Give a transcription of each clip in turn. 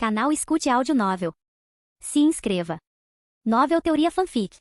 Canal Escute Áudio Novel. Se inscreva. Novel Teoria Fanfic.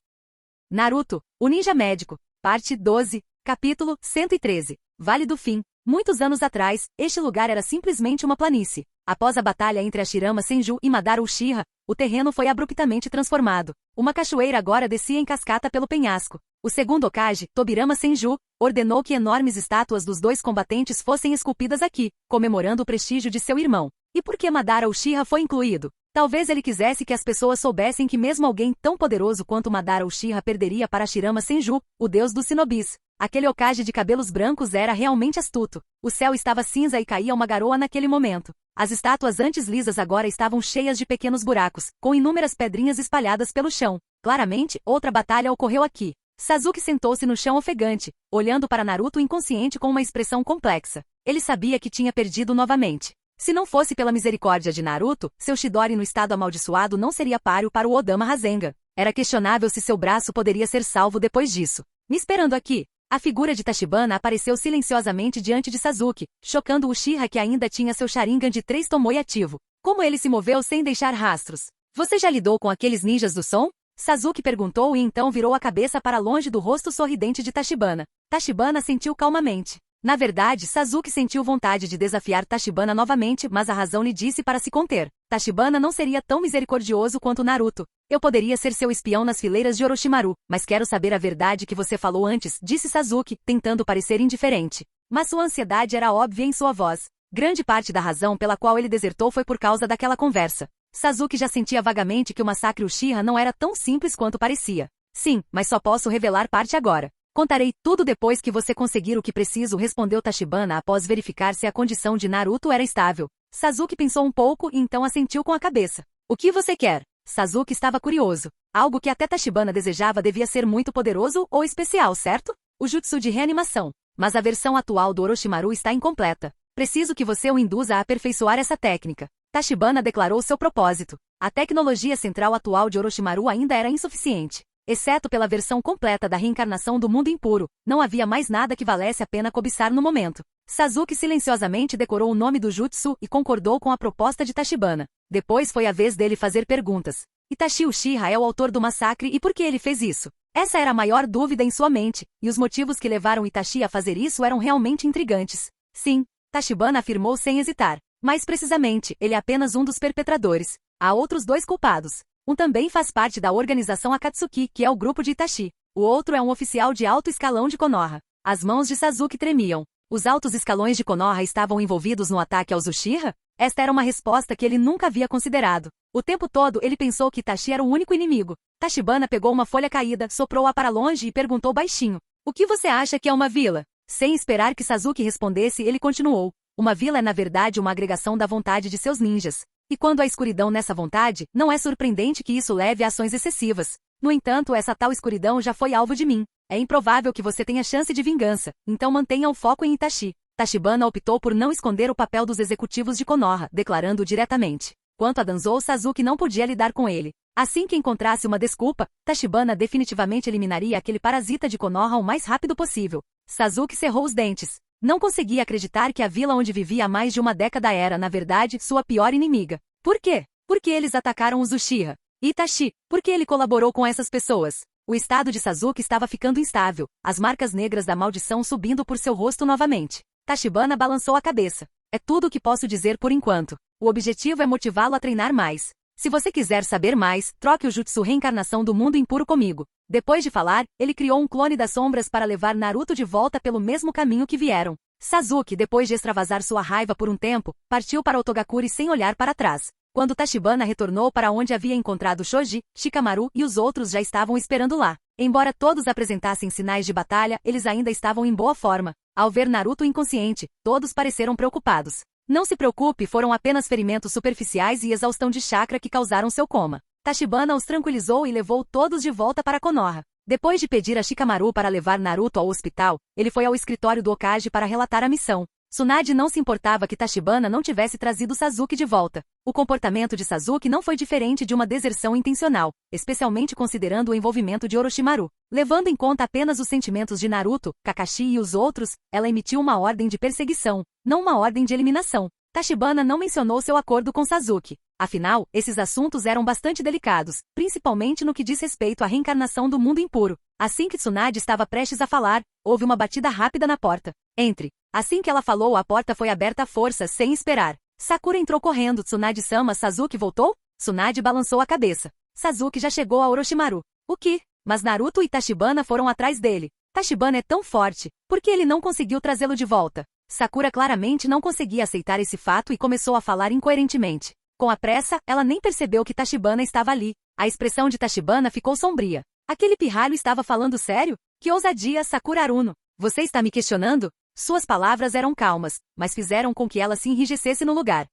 Naruto, o Ninja Médico. Parte 12, capítulo 113. Vale do Fim. Muitos anos atrás, este lugar era simplesmente uma planície. Após a batalha entre Hashirama Senju e Madara Uchiha, o terreno foi abruptamente transformado. Uma cachoeira agora descia em cascata pelo penhasco. O segundo Hokage, Tobirama Senju, ordenou que enormes estátuas dos dois combatentes fossem esculpidas aqui, comemorando o prestígio de seu irmão. E por que Madara Uchiha foi incluído? Talvez ele quisesse que as pessoas soubessem que mesmo alguém tão poderoso quanto Madara Uchiha perderia para Hashirama Senju, o deus dos shinobis. Aquele Hokage de cabelos brancos era realmente astuto. O céu estava cinza e caía uma garoa naquele momento. As estátuas antes lisas agora estavam cheias de pequenos buracos, com inúmeras pedrinhas espalhadas pelo chão. Claramente, outra batalha ocorreu aqui. Sasuke sentou-se no chão ofegante, olhando para Naruto inconsciente com uma expressão complexa. Ele sabia que tinha perdido novamente. Se não fosse pela misericórdia de Naruto, seu Chidori no estado amaldiçoado não seria páreo para o Odama Rasengan. Era questionável se seu braço poderia ser salvo depois disso. Me esperando aqui. A figura de Tachibana apareceu silenciosamente diante de Sasuke, chocando o Uchiha que ainda tinha seu Sharingan de 3 Tomoe ativo. Como ele se moveu sem deixar rastros? Você já lidou com aqueles ninjas do som? Sasuke perguntou e então virou a cabeça para longe do rosto sorridente de Tachibana. Tachibana sentiu calmamente. Na verdade, Sasuke sentiu vontade de desafiar Tachibana novamente, mas a razão lhe disse para se conter. Tachibana não seria tão misericordioso quanto Naruto. Eu poderia ser seu espião nas fileiras de Orochimaru, mas quero saber a verdade que você falou antes, disse Sasuke, tentando parecer indiferente. Mas sua ansiedade era óbvia em sua voz. Grande parte da razão pela qual ele desertou foi por causa daquela conversa. Sasuke já sentia vagamente que o massacre Uchiha não era tão simples quanto parecia. Sim, mas só posso revelar parte agora. Contarei tudo depois que você conseguir o que preciso, respondeu Tachibana após verificar se a condição de Naruto era estável. Sasuke pensou um pouco e então assentiu com a cabeça. O que você quer? Sasuke estava curioso. Algo que até Tachibana desejava devia ser muito poderoso ou especial, certo? O jutsu de reanimação. Mas a versão atual do Orochimaru está incompleta. Preciso que você o induza a aperfeiçoar essa técnica. Tachibana declarou seu propósito. A tecnologia central atual de Orochimaru ainda era insuficiente. Exceto pela versão completa da reencarnação do mundo impuro, não havia mais nada que valesse a pena cobiçar no momento. Sasuke silenciosamente decorou o nome do jutsu e concordou com a proposta de Tachibana. Depois foi a vez dele fazer perguntas. Itachi Uchiha é o autor do massacre e por que ele fez isso? Essa era a maior dúvida em sua mente, e os motivos que levaram Itachi a fazer isso eram realmente intrigantes. Sim, Tachibana afirmou sem hesitar. Mais precisamente, ele é apenas um dos perpetradores. Há outros 2 culpados. Um também faz parte da organização Akatsuki, que é o grupo de Itachi. O outro é um oficial de alto escalão de Konoha. As mãos de Sasuke tremiam. Os altos escalões de Konoha estavam envolvidos no ataque aos Uchiha? Esta era uma resposta que ele nunca havia considerado. O tempo todo ele pensou que Itachi era o único inimigo. Tachibana pegou uma folha caída, soprou-a para longe e perguntou baixinho. O que você acha que é uma vila? Sem esperar que Sasuke respondesse, ele continuou. Uma vila é na verdade uma agregação da vontade de seus ninjas. E quando há escuridão nessa vontade, não é surpreendente que isso leve a ações excessivas. No entanto, essa tal escuridão já foi alvo de mim. É improvável que você tenha chance de vingança, então mantenha o foco em Itachi. Tachibana optou por não esconder o papel dos executivos de Konoha, declarando diretamente. Quanto a Danzou, Sasuke não podia lidar com ele. Assim que encontrasse uma desculpa, Tachibana definitivamente eliminaria aquele parasita de Konoha o mais rápido possível. Sasuke cerrou os dentes. Não conseguia acreditar que a vila onde vivia há mais de uma década era, na verdade, sua pior inimiga. Por quê? Porque eles atacaram os Uchiha. Itachi, por que ele colaborou com essas pessoas? O estado de Sasuke estava ficando instável, as marcas negras da maldição subindo por seu rosto novamente. Tachibana balançou a cabeça. É tudo o que posso dizer por enquanto. O objetivo é motivá-lo a treinar mais. Se você quiser saber mais, troque o jutsu reencarnação do mundo impuro comigo. Depois de falar, ele criou um clone das sombras para levar Naruto de volta pelo mesmo caminho que vieram. Sasuke, depois de extravasar sua raiva por um tempo, partiu para Otogakuri sem olhar para trás. Quando Tachibana retornou para onde havia encontrado Shoji, Shikamaru e os outros já estavam esperando lá. Embora todos apresentassem sinais de batalha, eles ainda estavam em boa forma. Ao ver Naruto inconsciente, todos pareceram preocupados. Não se preocupe, foram apenas ferimentos superficiais e exaustão de chakra que causaram seu coma. Tachibana os tranquilizou e levou todos de volta para Konoha. Depois de pedir a Shikamaru para levar Naruto ao hospital, ele foi ao escritório do Hokage para relatar a missão. Tsunade não se importava que Tachibana não tivesse trazido Sasuke de volta. O comportamento de Sasuke não foi diferente de uma deserção intencional, especialmente considerando o envolvimento de Orochimaru. Levando em conta apenas os sentimentos de Naruto, Kakashi e os outros, ela emitiu uma ordem de perseguição, não uma ordem de eliminação. Tachibana não mencionou seu acordo com Sasuke. Afinal, esses assuntos eram bastante delicados, principalmente no que diz respeito à reencarnação do mundo impuro. Assim que Tsunade estava prestes a falar, houve uma batida rápida na porta. Entre. Assim que ela falou, a porta foi aberta à força, sem esperar. Sakura entrou correndo. Tsunade-sama, Sasuke voltou? Tsunade balançou a cabeça. Sasuke já chegou a Orochimaru. O que? Mas Naruto e Tachibana foram atrás dele. Tachibana é tão forte, por que ele não conseguiu trazê-lo de volta? Sakura claramente não conseguia aceitar esse fato e começou a falar incoerentemente. Com a pressa, ela nem percebeu que Tachibana estava ali. A expressão de Tachibana ficou sombria. Aquele pirralho estava falando sério? Que ousadia, Sakura Aruno! Você está me questionando? Suas palavras eram calmas, mas fizeram com que ela se enrijecesse no lugar.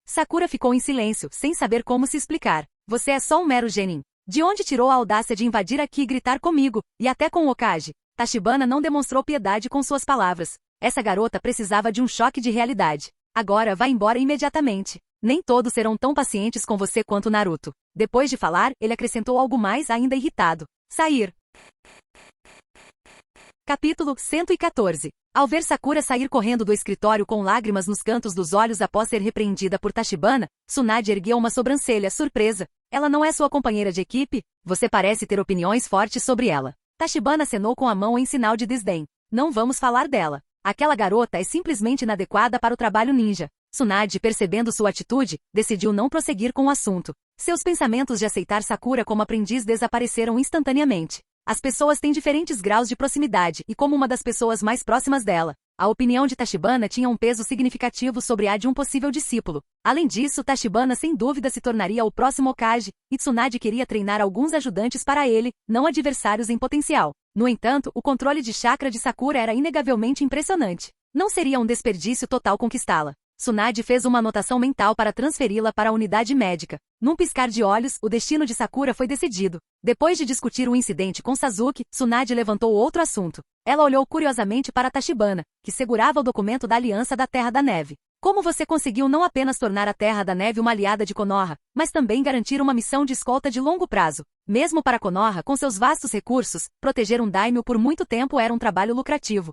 Sakura ficou em silêncio, sem saber como se explicar. Você é só um mero genin. De onde tirou a audácia de invadir aqui e gritar comigo, e até com o Hokage? Tachibana não demonstrou piedade com suas palavras. Essa garota precisava de um choque de realidade. Agora vá embora imediatamente. Nem todos serão tão pacientes com você quanto Naruto. Depois de falar, ele acrescentou algo mais ainda irritado. Sair. Capítulo 114. Ao ver Sakura sair correndo do escritório com lágrimas nos cantos dos olhos após ser repreendida por Tachibana, Tsunade ergueu uma sobrancelha, surpresa. Ela não é sua companheira de equipe? Você parece ter opiniões fortes sobre ela. Tachibana acenou com a mão em sinal de desdém. Não vamos falar dela. Aquela garota é simplesmente inadequada para o trabalho ninja. Tsunade, percebendo sua atitude, decidiu não prosseguir com o assunto. Seus pensamentos de aceitar Sakura como aprendiz desapareceram instantaneamente. As pessoas têm diferentes graus de proximidade e como uma das pessoas mais próximas dela, a opinião de Tachibana tinha um peso significativo sobre a de um possível discípulo. Além disso, Tachibana sem dúvida se tornaria o próximo Hokage, e Tsunade queria treinar alguns ajudantes para ele, não adversários em potencial. No entanto, o controle de chakra de Sakura era inegavelmente impressionante. Não seria um desperdício total conquistá-la. Tsunade fez uma anotação mental para transferi-la para a unidade médica. Num piscar de olhos, o destino de Sakura foi decidido. Depois de discutir o incidente com Sasuke, Tsunade levantou outro assunto. Ela olhou curiosamente para Tachibana, que segurava o documento da Aliança da Terra da Neve. Como você conseguiu não apenas tornar a Terra da Neve uma aliada de Konoha, mas também garantir uma missão de escolta de longo prazo? Mesmo para Konoha, com seus vastos recursos, proteger um daimyo por muito tempo era um trabalho lucrativo.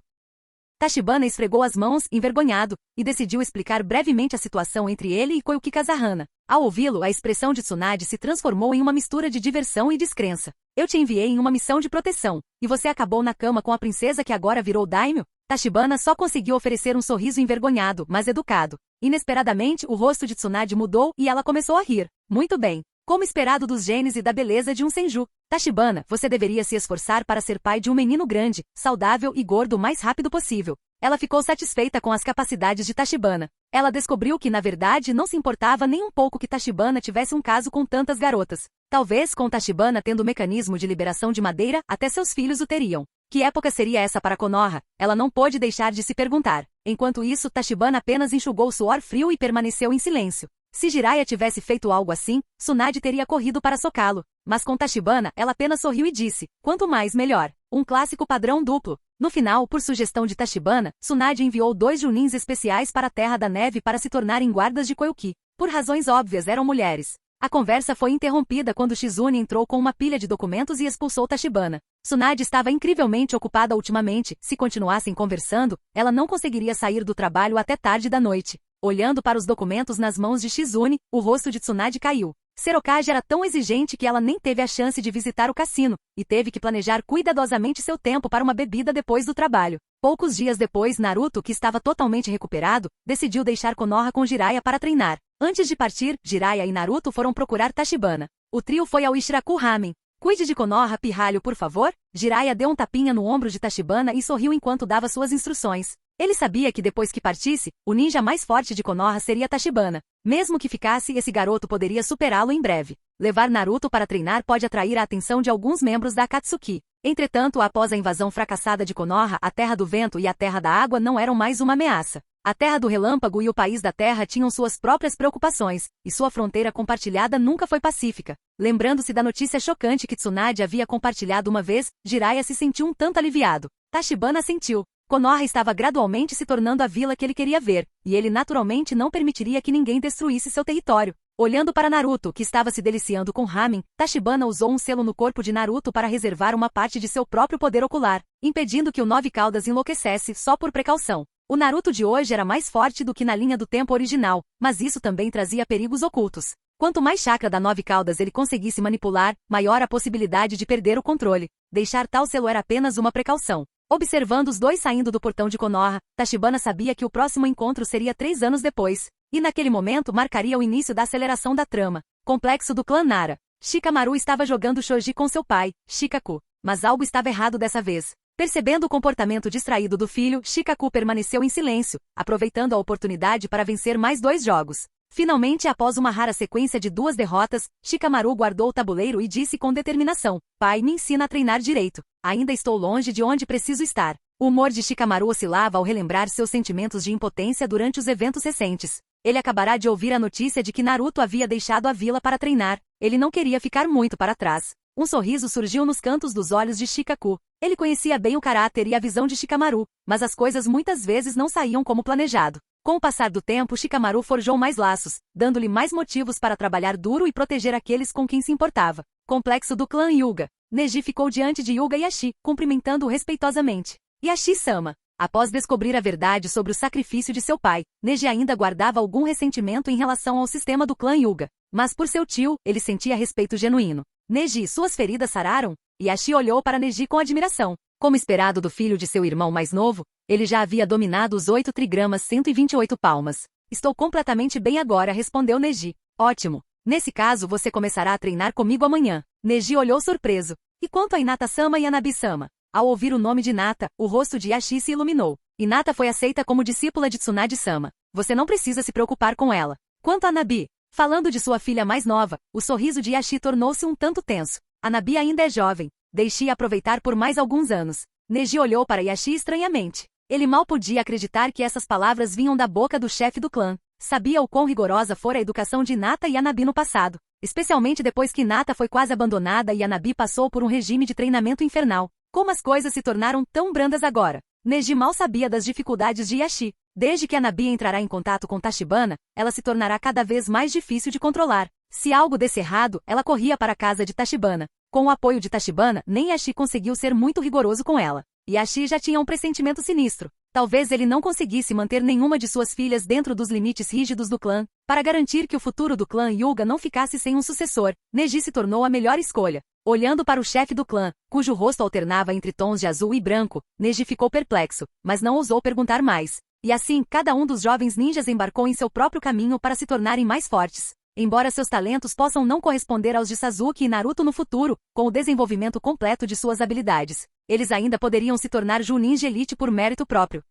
Tachibana esfregou as mãos, envergonhado, e decidiu explicar brevemente a situação entre ele e Koyuki Kazahana. Ao ouvi-lo, a expressão de Tsunade se transformou em uma mistura de diversão e descrença. Eu te enviei em uma missão de proteção, e você acabou na cama com a princesa que agora virou daimyo? Tachibana só conseguiu oferecer um sorriso envergonhado, mas educado. Inesperadamente, o rosto de Tsunade mudou e ela começou a rir. Muito bem. Como esperado dos genes e da beleza de um senju. Tachibana, você deveria se esforçar para ser pai de um menino grande, saudável e gordo o mais rápido possível. Ela ficou satisfeita com as capacidades de Tachibana. Ela descobriu que, na verdade, não se importava nem um pouco que Tachibana tivesse um caso com tantas garotas. Talvez, com Tachibana tendo o mecanismo de liberação de madeira, até seus filhos o teriam. Que época seria essa para Konoha? Ela não pôde deixar de se perguntar. Enquanto isso, Tachibana apenas enxugou o suor frio e permaneceu em silêncio. Se Jiraiya tivesse feito algo assim, Tsunade teria corrido para socá-lo. Mas com Tachibana, ela apenas sorriu e disse, quanto mais melhor. Um clássico padrão duplo. No final, por sugestão de Tachibana, Tsunade enviou 2 junins especiais para a Terra da Neve para se tornarem guardas de Koyuki. Por razões óbvias, eram mulheres. A conversa foi interrompida quando Shizune entrou com uma pilha de documentos e expulsou Tachibana. Tsunade estava incrivelmente ocupada ultimamente. Se continuassem conversando, ela não conseguiria sair do trabalho até tarde da noite. Olhando para os documentos nas mãos de Shizune, o rosto de Tsunade caiu. Ser Hokage era tão exigente que ela nem teve a chance de visitar o cassino, e teve que planejar cuidadosamente seu tempo para uma bebida depois do trabalho. Poucos dias depois, Naruto, que estava totalmente recuperado, decidiu deixar Konoha com Jiraiya para treinar. Antes de partir, Jiraiya e Naruto foram procurar Tachibana. O trio foi ao Ishiraku Ramen. Cuide de Konoha, pirralho, por favor. Jiraiya deu um tapinha no ombro de Tachibana e sorriu enquanto dava suas instruções. Ele sabia que depois que partisse, o ninja mais forte de Konoha seria Tachibana. Mesmo que ficasse, esse garoto poderia superá-lo em breve. Levar Naruto para treinar pode atrair a atenção de alguns membros da Akatsuki. Entretanto, após a invasão fracassada de Konoha, a Terra do Vento e a Terra da Água não eram mais uma ameaça. A Terra do Relâmpago e o País da Terra tinham suas próprias preocupações, e sua fronteira compartilhada nunca foi pacífica. Lembrando-se da notícia chocante que Tsunade havia compartilhado uma vez, Jiraiya se sentiu um tanto aliviado. Tachibana sentiu. Konoha estava gradualmente se tornando a vila que ele queria ver, e ele naturalmente não permitiria que ninguém destruísse seu território. Olhando para Naruto, que estava se deliciando com ramen, Tachibana usou um selo no corpo de Naruto para reservar uma parte de seu próprio poder ocular, impedindo que o Nove Caudas enlouquecesse só por precaução. O Naruto de hoje era mais forte do que na linha do tempo original, mas isso também trazia perigos ocultos. Quanto mais chakra da 9 caudas ele conseguisse manipular, maior a possibilidade de perder o controle. Deixar tal selo era apenas uma precaução. Observando os dois saindo do portão de Konoha, Tachibana sabia que o próximo encontro seria 3 anos depois, e naquele momento marcaria o início da aceleração da trama. Complexo do clã Nara. Shikamaru estava jogando shogi com seu pai, Shikaku, mas algo estava errado dessa vez. Percebendo o comportamento distraído do filho, Shikaku permaneceu em silêncio, aproveitando a oportunidade para vencer mais 2 jogos. Finalmente, após uma rara sequência de 2 derrotas, Shikamaru guardou o tabuleiro e disse com determinação: "Pai, me ensina a treinar direito. Ainda estou longe de onde preciso estar." O humor de Shikamaru oscilava ao relembrar seus sentimentos de impotência durante os eventos recentes. Ele acabará de ouvir a notícia de que Naruto havia deixado a vila para treinar. Ele não queria ficar muito para trás. Um sorriso surgiu nos cantos dos olhos de Shikaku. Ele conhecia bem o caráter e a visão de Shikamaru, mas as coisas muitas vezes não saíam como planejado. Com o passar do tempo, Shikamaru forjou mais laços, dando-lhe mais motivos para trabalhar duro e proteger aqueles com quem se importava. Complexo do clã Hyuga. Neji ficou diante de Hyuga Yashi, cumprimentando-o respeitosamente. Yashi-sama. Após descobrir a verdade sobre o sacrifício de seu pai, Neji ainda guardava algum ressentimento em relação ao sistema do clã Hyuga. Mas por seu tio, ele sentia respeito genuíno. Neji, suas feridas sararam? Yashi olhou para Neji com admiração. Como esperado do filho de seu irmão mais novo, ele já havia dominado os 8 trigramas 128 palmas. Estou completamente bem agora, respondeu Neji. Ótimo. Nesse caso você começará a treinar comigo amanhã. Neji olhou surpreso. E quanto a Hinata-sama e Hanabi-sama? Ao ouvir o nome de Hinata, o rosto de Yashi se iluminou. Hinata foi aceita como discípula de Tsunade-sama. Você não precisa se preocupar com ela. Quanto a Hanabi? Falando de sua filha mais nova, o sorriso de Yashi tornou-se um tanto tenso. Hanabi ainda é jovem. Deixe-a aproveitar por mais alguns anos. Neji olhou para Yashi estranhamente. Ele mal podia acreditar que essas palavras vinham da boca do chefe do clã. Sabia o quão rigorosa fora a educação de Hinata e Hanabi no passado. Especialmente depois que Hinata foi quase abandonada e Hanabi passou por um regime de treinamento infernal. Como as coisas se tornaram tão brandas agora? Neji mal sabia das dificuldades de Yashi. Desde que Hanabi entrará em contato com Tachibana, ela se tornará cada vez mais difícil de controlar. Se algo desse errado, ela corria para a casa de Tachibana. Com o apoio de Tachibana, nem Yashi conseguiu ser muito rigoroso com ela. Yashi já tinha um pressentimento sinistro. Talvez ele não conseguisse manter nenhuma de suas filhas dentro dos limites rígidos do clã. Para garantir que o futuro do clã Hyuga não ficasse sem um sucessor, Neji se tornou a melhor escolha. Olhando para o chefe do clã, cujo rosto alternava entre tons de azul e branco, Neji ficou perplexo, mas não ousou perguntar mais. E assim, cada um dos jovens ninjas embarcou em seu próprio caminho para se tornarem mais fortes. Embora seus talentos possam não corresponder aos de Sasuke e Naruto no futuro, com o desenvolvimento completo de suas habilidades, eles ainda poderiam se tornar Chunin de elite por mérito próprio.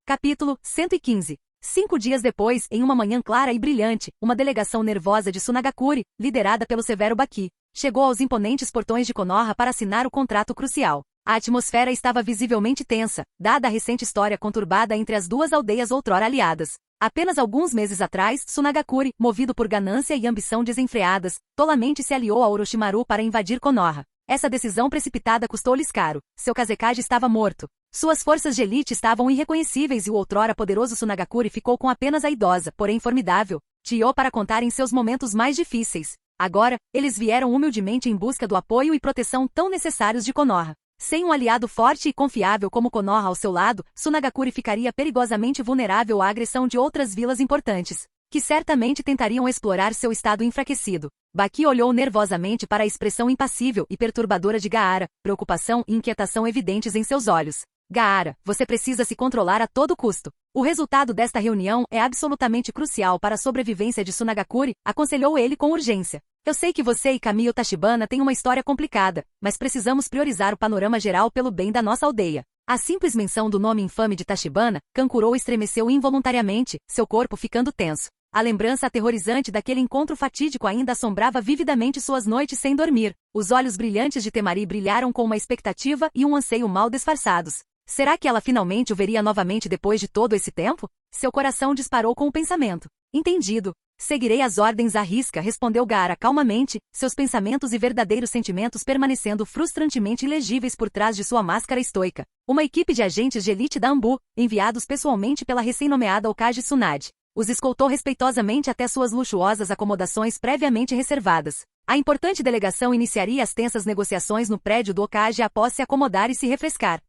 Capítulo 115. 5 dias depois, em uma manhã clara e brilhante, uma delegação nervosa de Sunagakure, liderada pelo Severo Baki, chegou aos imponentes portões de Konoha para assinar o contrato crucial. A atmosfera estava visivelmente tensa, dada a recente história conturbada entre as duas aldeias outrora aliadas. Apenas alguns meses atrás, Sunagakure, movido por ganância e ambição desenfreadas, tolamente se aliou a Orochimaru para invadir Konoha. Essa decisão precipitada custou-lhes caro. Seu Kazekage estava morto. Suas forças de elite estavam irreconhecíveis e o outrora poderoso Sunagakure ficou com apenas a idosa, porém formidável, Chiyo para contar em seus momentos mais difíceis. Agora, eles vieram humildemente em busca do apoio e proteção tão necessários de Konoha. Sem um aliado forte e confiável como Konoha ao seu lado, Sunagakure ficaria perigosamente vulnerável à agressão de outras vilas importantes, que certamente tentariam explorar seu estado enfraquecido. Baki olhou nervosamente para a expressão impassível e perturbadora de Gaara, preocupação e inquietação evidentes em seus olhos. Gaara, você precisa se controlar a todo custo. O resultado desta reunião é absolutamente crucial para a sobrevivência de Sunagakure, aconselhou ele com urgência. Eu sei que você e Kamiyo Tachibana têm uma história complicada, mas precisamos priorizar o panorama geral pelo bem da nossa aldeia. A simples menção do nome infame de Tachibana, Kankuro estremeceu involuntariamente, seu corpo ficando tenso. A lembrança aterrorizante daquele encontro fatídico ainda assombrava vividamente suas noites sem dormir. Os olhos brilhantes de Temari brilharam com uma expectativa e um anseio mal disfarçados. Será que ela finalmente o veria novamente depois de todo esse tempo? Seu coração disparou com o pensamento. Entendido. Seguirei as ordens à risca, respondeu Gaara calmamente, seus pensamentos e verdadeiros sentimentos permanecendo frustrantemente ilegíveis por trás de sua máscara estoica. Uma equipe de agentes de elite da Anbu, enviados pessoalmente pela recém-nomeada Hokage Tsunade, os escoltou respeitosamente até suas luxuosas acomodações previamente reservadas. A importante delegação iniciaria as tensas negociações no prédio do Hokage após se acomodar e se refrescar.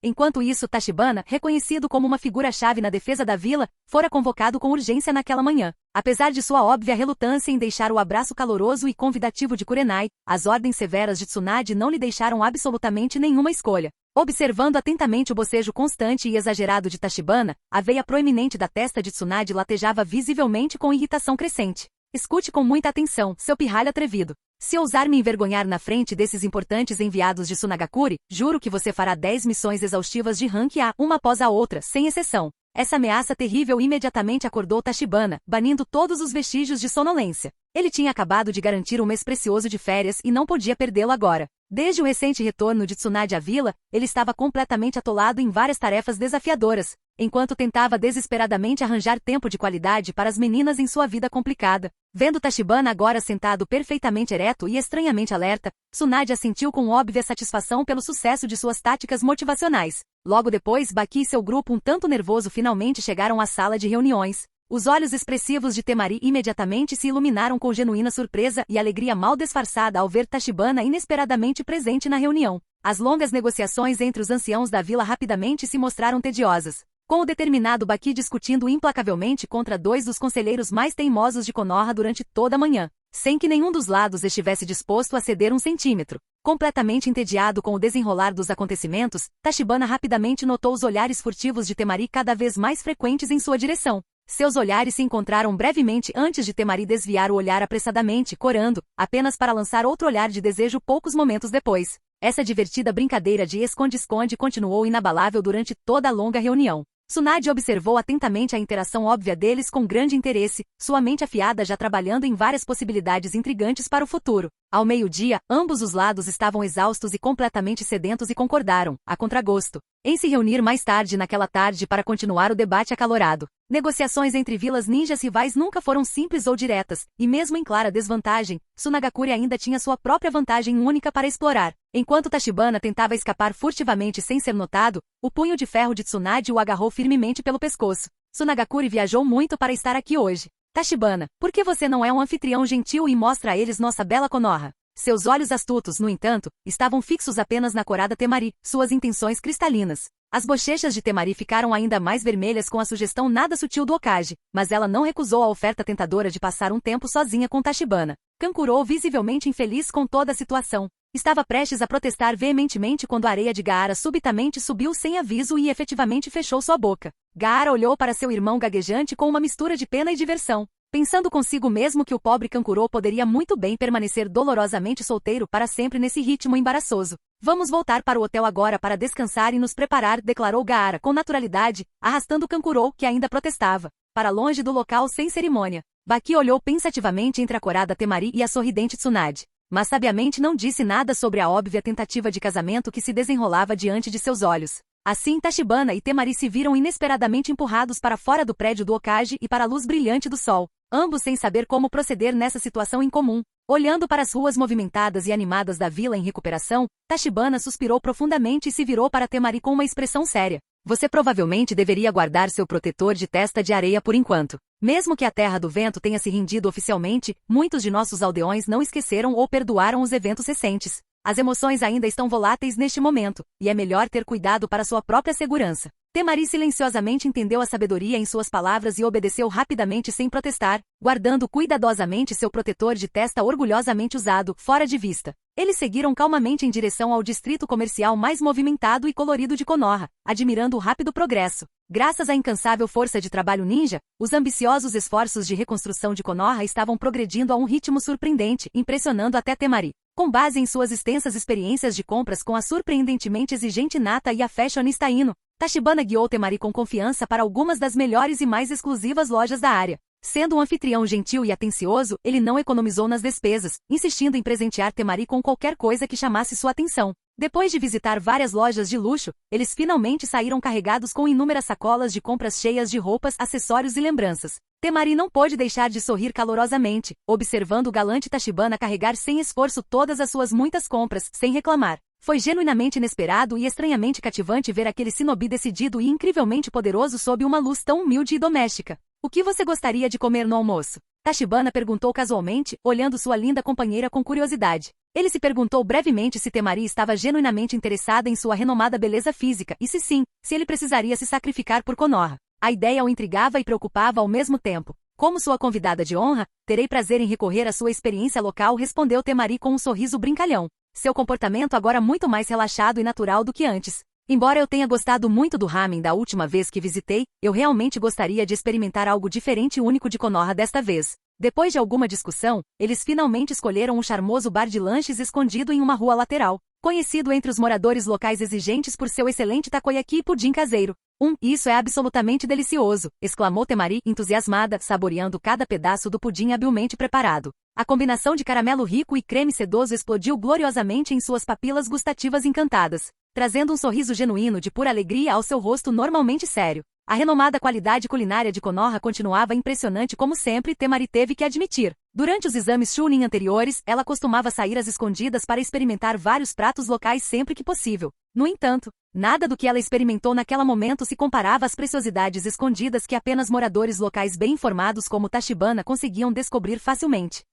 Enquanto isso, Tachibana, reconhecido como uma figura-chave na defesa da vila, fora convocado com urgência naquela manhã. Apesar de sua óbvia relutância em deixar o abraço caloroso e convidativo de Kurenai, as ordens severas de Tsunade não lhe deixaram absolutamente nenhuma escolha. Observando atentamente o bocejo constante e exagerado de Tachibana, a veia proeminente da testa de Tsunade latejava visivelmente com irritação crescente. Escute com muita atenção, seu pirralho atrevido. Se ousar me envergonhar na frente desses importantes enviados de Tsunagakure, juro que você fará 10 missões exaustivas de rank A, uma após a outra, sem exceção. Essa ameaça terrível imediatamente acordou Tachibana, banindo todos os vestígios de sonolência. Ele tinha acabado de garantir um mês precioso de férias e não podia perdê-lo agora. Desde o recente retorno de Tsunade à vila, ele estava completamente atolado em várias tarefas desafiadoras, enquanto tentava desesperadamente arranjar tempo de qualidade para as meninas em sua vida complicada. Vendo Tachibana agora sentado perfeitamente ereto e estranhamente alerta, Tsunade assentiu com óbvia satisfação pelo sucesso de suas táticas motivacionais. Logo depois, Baki e seu grupo um tanto nervoso finalmente chegaram à sala de reuniões. Os olhos expressivos de Temari imediatamente se iluminaram com genuína surpresa e alegria mal disfarçada ao ver Tachibana inesperadamente presente na reunião. As longas negociações entre os anciãos da vila rapidamente se mostraram tediosas, com o determinado Baki discutindo implacavelmente contra 2 dos conselheiros mais teimosos de Konoha durante toda a manhã, sem que nenhum dos lados estivesse disposto a ceder um centímetro. Completamente entediado com o desenrolar dos acontecimentos, Tachibana rapidamente notou os olhares furtivos de Temari cada vez mais frequentes em sua direção. Seus olhares se encontraram brevemente antes de Temari desviar o olhar apressadamente, corando, apenas para lançar outro olhar de desejo poucos momentos depois. Essa divertida brincadeira de esconde-esconde continuou inabalável durante toda a longa reunião. Tsunade observou atentamente a interação óbvia deles com grande interesse, sua mente afiada já trabalhando em várias possibilidades intrigantes para o futuro. Ao meio-dia, ambos os lados estavam exaustos e completamente sedentos e concordaram, a contragosto, em se reunir mais tarde naquela tarde para continuar o debate acalorado. Negociações entre vilas ninjas rivais nunca foram simples ou diretas, e mesmo em clara desvantagem, Tsunagakure ainda tinha sua própria vantagem única para explorar. Enquanto Tachibana tentava escapar furtivamente sem ser notado, o punho de ferro de Tsunade o agarrou firmemente pelo pescoço. Tsunagakure viajou muito para estar aqui hoje. Tachibana, por que você não é um anfitrião gentil e mostra a eles nossa bela Konoha? Seus olhos astutos, no entanto, estavam fixos apenas na corada Temari, suas intenções cristalinas. As bochechas de Temari ficaram ainda mais vermelhas com a sugestão nada sutil do Okage, mas ela não recusou a oferta tentadora de passar um tempo sozinha com Tachibana. Kankurou visivelmente infeliz com toda a situação. Estava prestes a protestar veementemente quando a areia de Gaara subitamente subiu sem aviso e efetivamente fechou sua boca. Gaara olhou para seu irmão gaguejante com uma mistura de pena e diversão, pensando consigo mesmo que o pobre Kankurou poderia muito bem permanecer dolorosamente solteiro para sempre nesse ritmo embaraçoso. Vamos voltar para o hotel agora para descansar e nos preparar, declarou Gaara com naturalidade, arrastando Kankurou, que ainda protestava, para longe do local sem cerimônia. Baki olhou pensativamente entre a corada Temari e a sorridente Tsunade, mas sabiamente não disse nada sobre a óbvia tentativa de casamento que se desenrolava diante de seus olhos. Assim Tachibana e Temari se viram inesperadamente empurrados para fora do prédio do Okage e para a luz brilhante do sol, ambos sem saber como proceder nessa situação incomum. Olhando para as ruas movimentadas e animadas da vila em recuperação, Tachibana suspirou profundamente e se virou para Temari com uma expressão séria. Você provavelmente deveria guardar seu protetor de testa de areia por enquanto. Mesmo que a Terra do Vento tenha se rendido oficialmente, muitos de nossos aldeões não esqueceram ou perdoaram os eventos recentes. As emoções ainda estão voláteis neste momento, e é melhor ter cuidado para sua própria segurança. Temari silenciosamente entendeu a sabedoria em suas palavras e obedeceu rapidamente sem protestar, guardando cuidadosamente seu protetor de testa orgulhosamente usado, fora de vista. Eles seguiram calmamente em direção ao distrito comercial mais movimentado e colorido de Konoha, admirando o rápido progresso. Graças à incansável força de trabalho ninja, os ambiciosos esforços de reconstrução de Konoha estavam progredindo a um ritmo surpreendente, impressionando até Temari. Com base em suas extensas experiências de compras com a surpreendentemente exigente Nata e a fashionista Ino, Tachibana guiou Temari com confiança para algumas das melhores e mais exclusivas lojas da área. Sendo um anfitrião gentil e atencioso, ele não economizou nas despesas, insistindo em presentear Temari com qualquer coisa que chamasse sua atenção. Depois de visitar várias lojas de luxo, eles finalmente saíram carregados com inúmeras sacolas de compras cheias de roupas, acessórios e lembranças. Temari não pôde deixar de sorrir calorosamente, observando o galante Tachibana carregar sem esforço todas as suas muitas compras, sem reclamar. Foi genuinamente inesperado e estranhamente cativante ver aquele shinobi decidido e incrivelmente poderoso sob uma luz tão humilde e doméstica. O que você gostaria de comer no almoço? Tachibana perguntou casualmente, olhando sua linda companheira com curiosidade. Ele se perguntou brevemente se Temari estava genuinamente interessada em sua renomada beleza física e se sim, se ele precisaria se sacrificar por Konoha. A ideia o intrigava e preocupava ao mesmo tempo. Como sua convidada de honra, terei prazer em recorrer à sua experiência local, respondeu Temari com um sorriso brincalhão. Seu comportamento agora muito mais relaxado e natural do que antes. Embora eu tenha gostado muito do ramen da última vez que visitei, eu realmente gostaria de experimentar algo diferente e único de Konoha desta vez. Depois de alguma discussão, eles finalmente escolheram um charmoso bar de lanches escondido em uma rua lateral, conhecido entre os moradores locais exigentes por seu excelente takoyaki e pudim caseiro. Isso é absolutamente delicioso, exclamou Temari, entusiasmada, saboreando cada pedaço do pudim habilmente preparado. A combinação de caramelo rico e creme sedoso explodiu gloriosamente em suas papilas gustativas encantadas, trazendo um sorriso genuíno de pura alegria ao seu rosto normalmente sério. A renomada qualidade culinária de Konoha continuava impressionante como sempre, Temari teve que admitir. Durante os exames Chunin anteriores, ela costumava sair às escondidas para experimentar vários pratos locais sempre que possível. No entanto, nada do que ela experimentou naquele momento se comparava às preciosidades escondidas que apenas moradores locais bem informados como Tachibana conseguiam descobrir facilmente.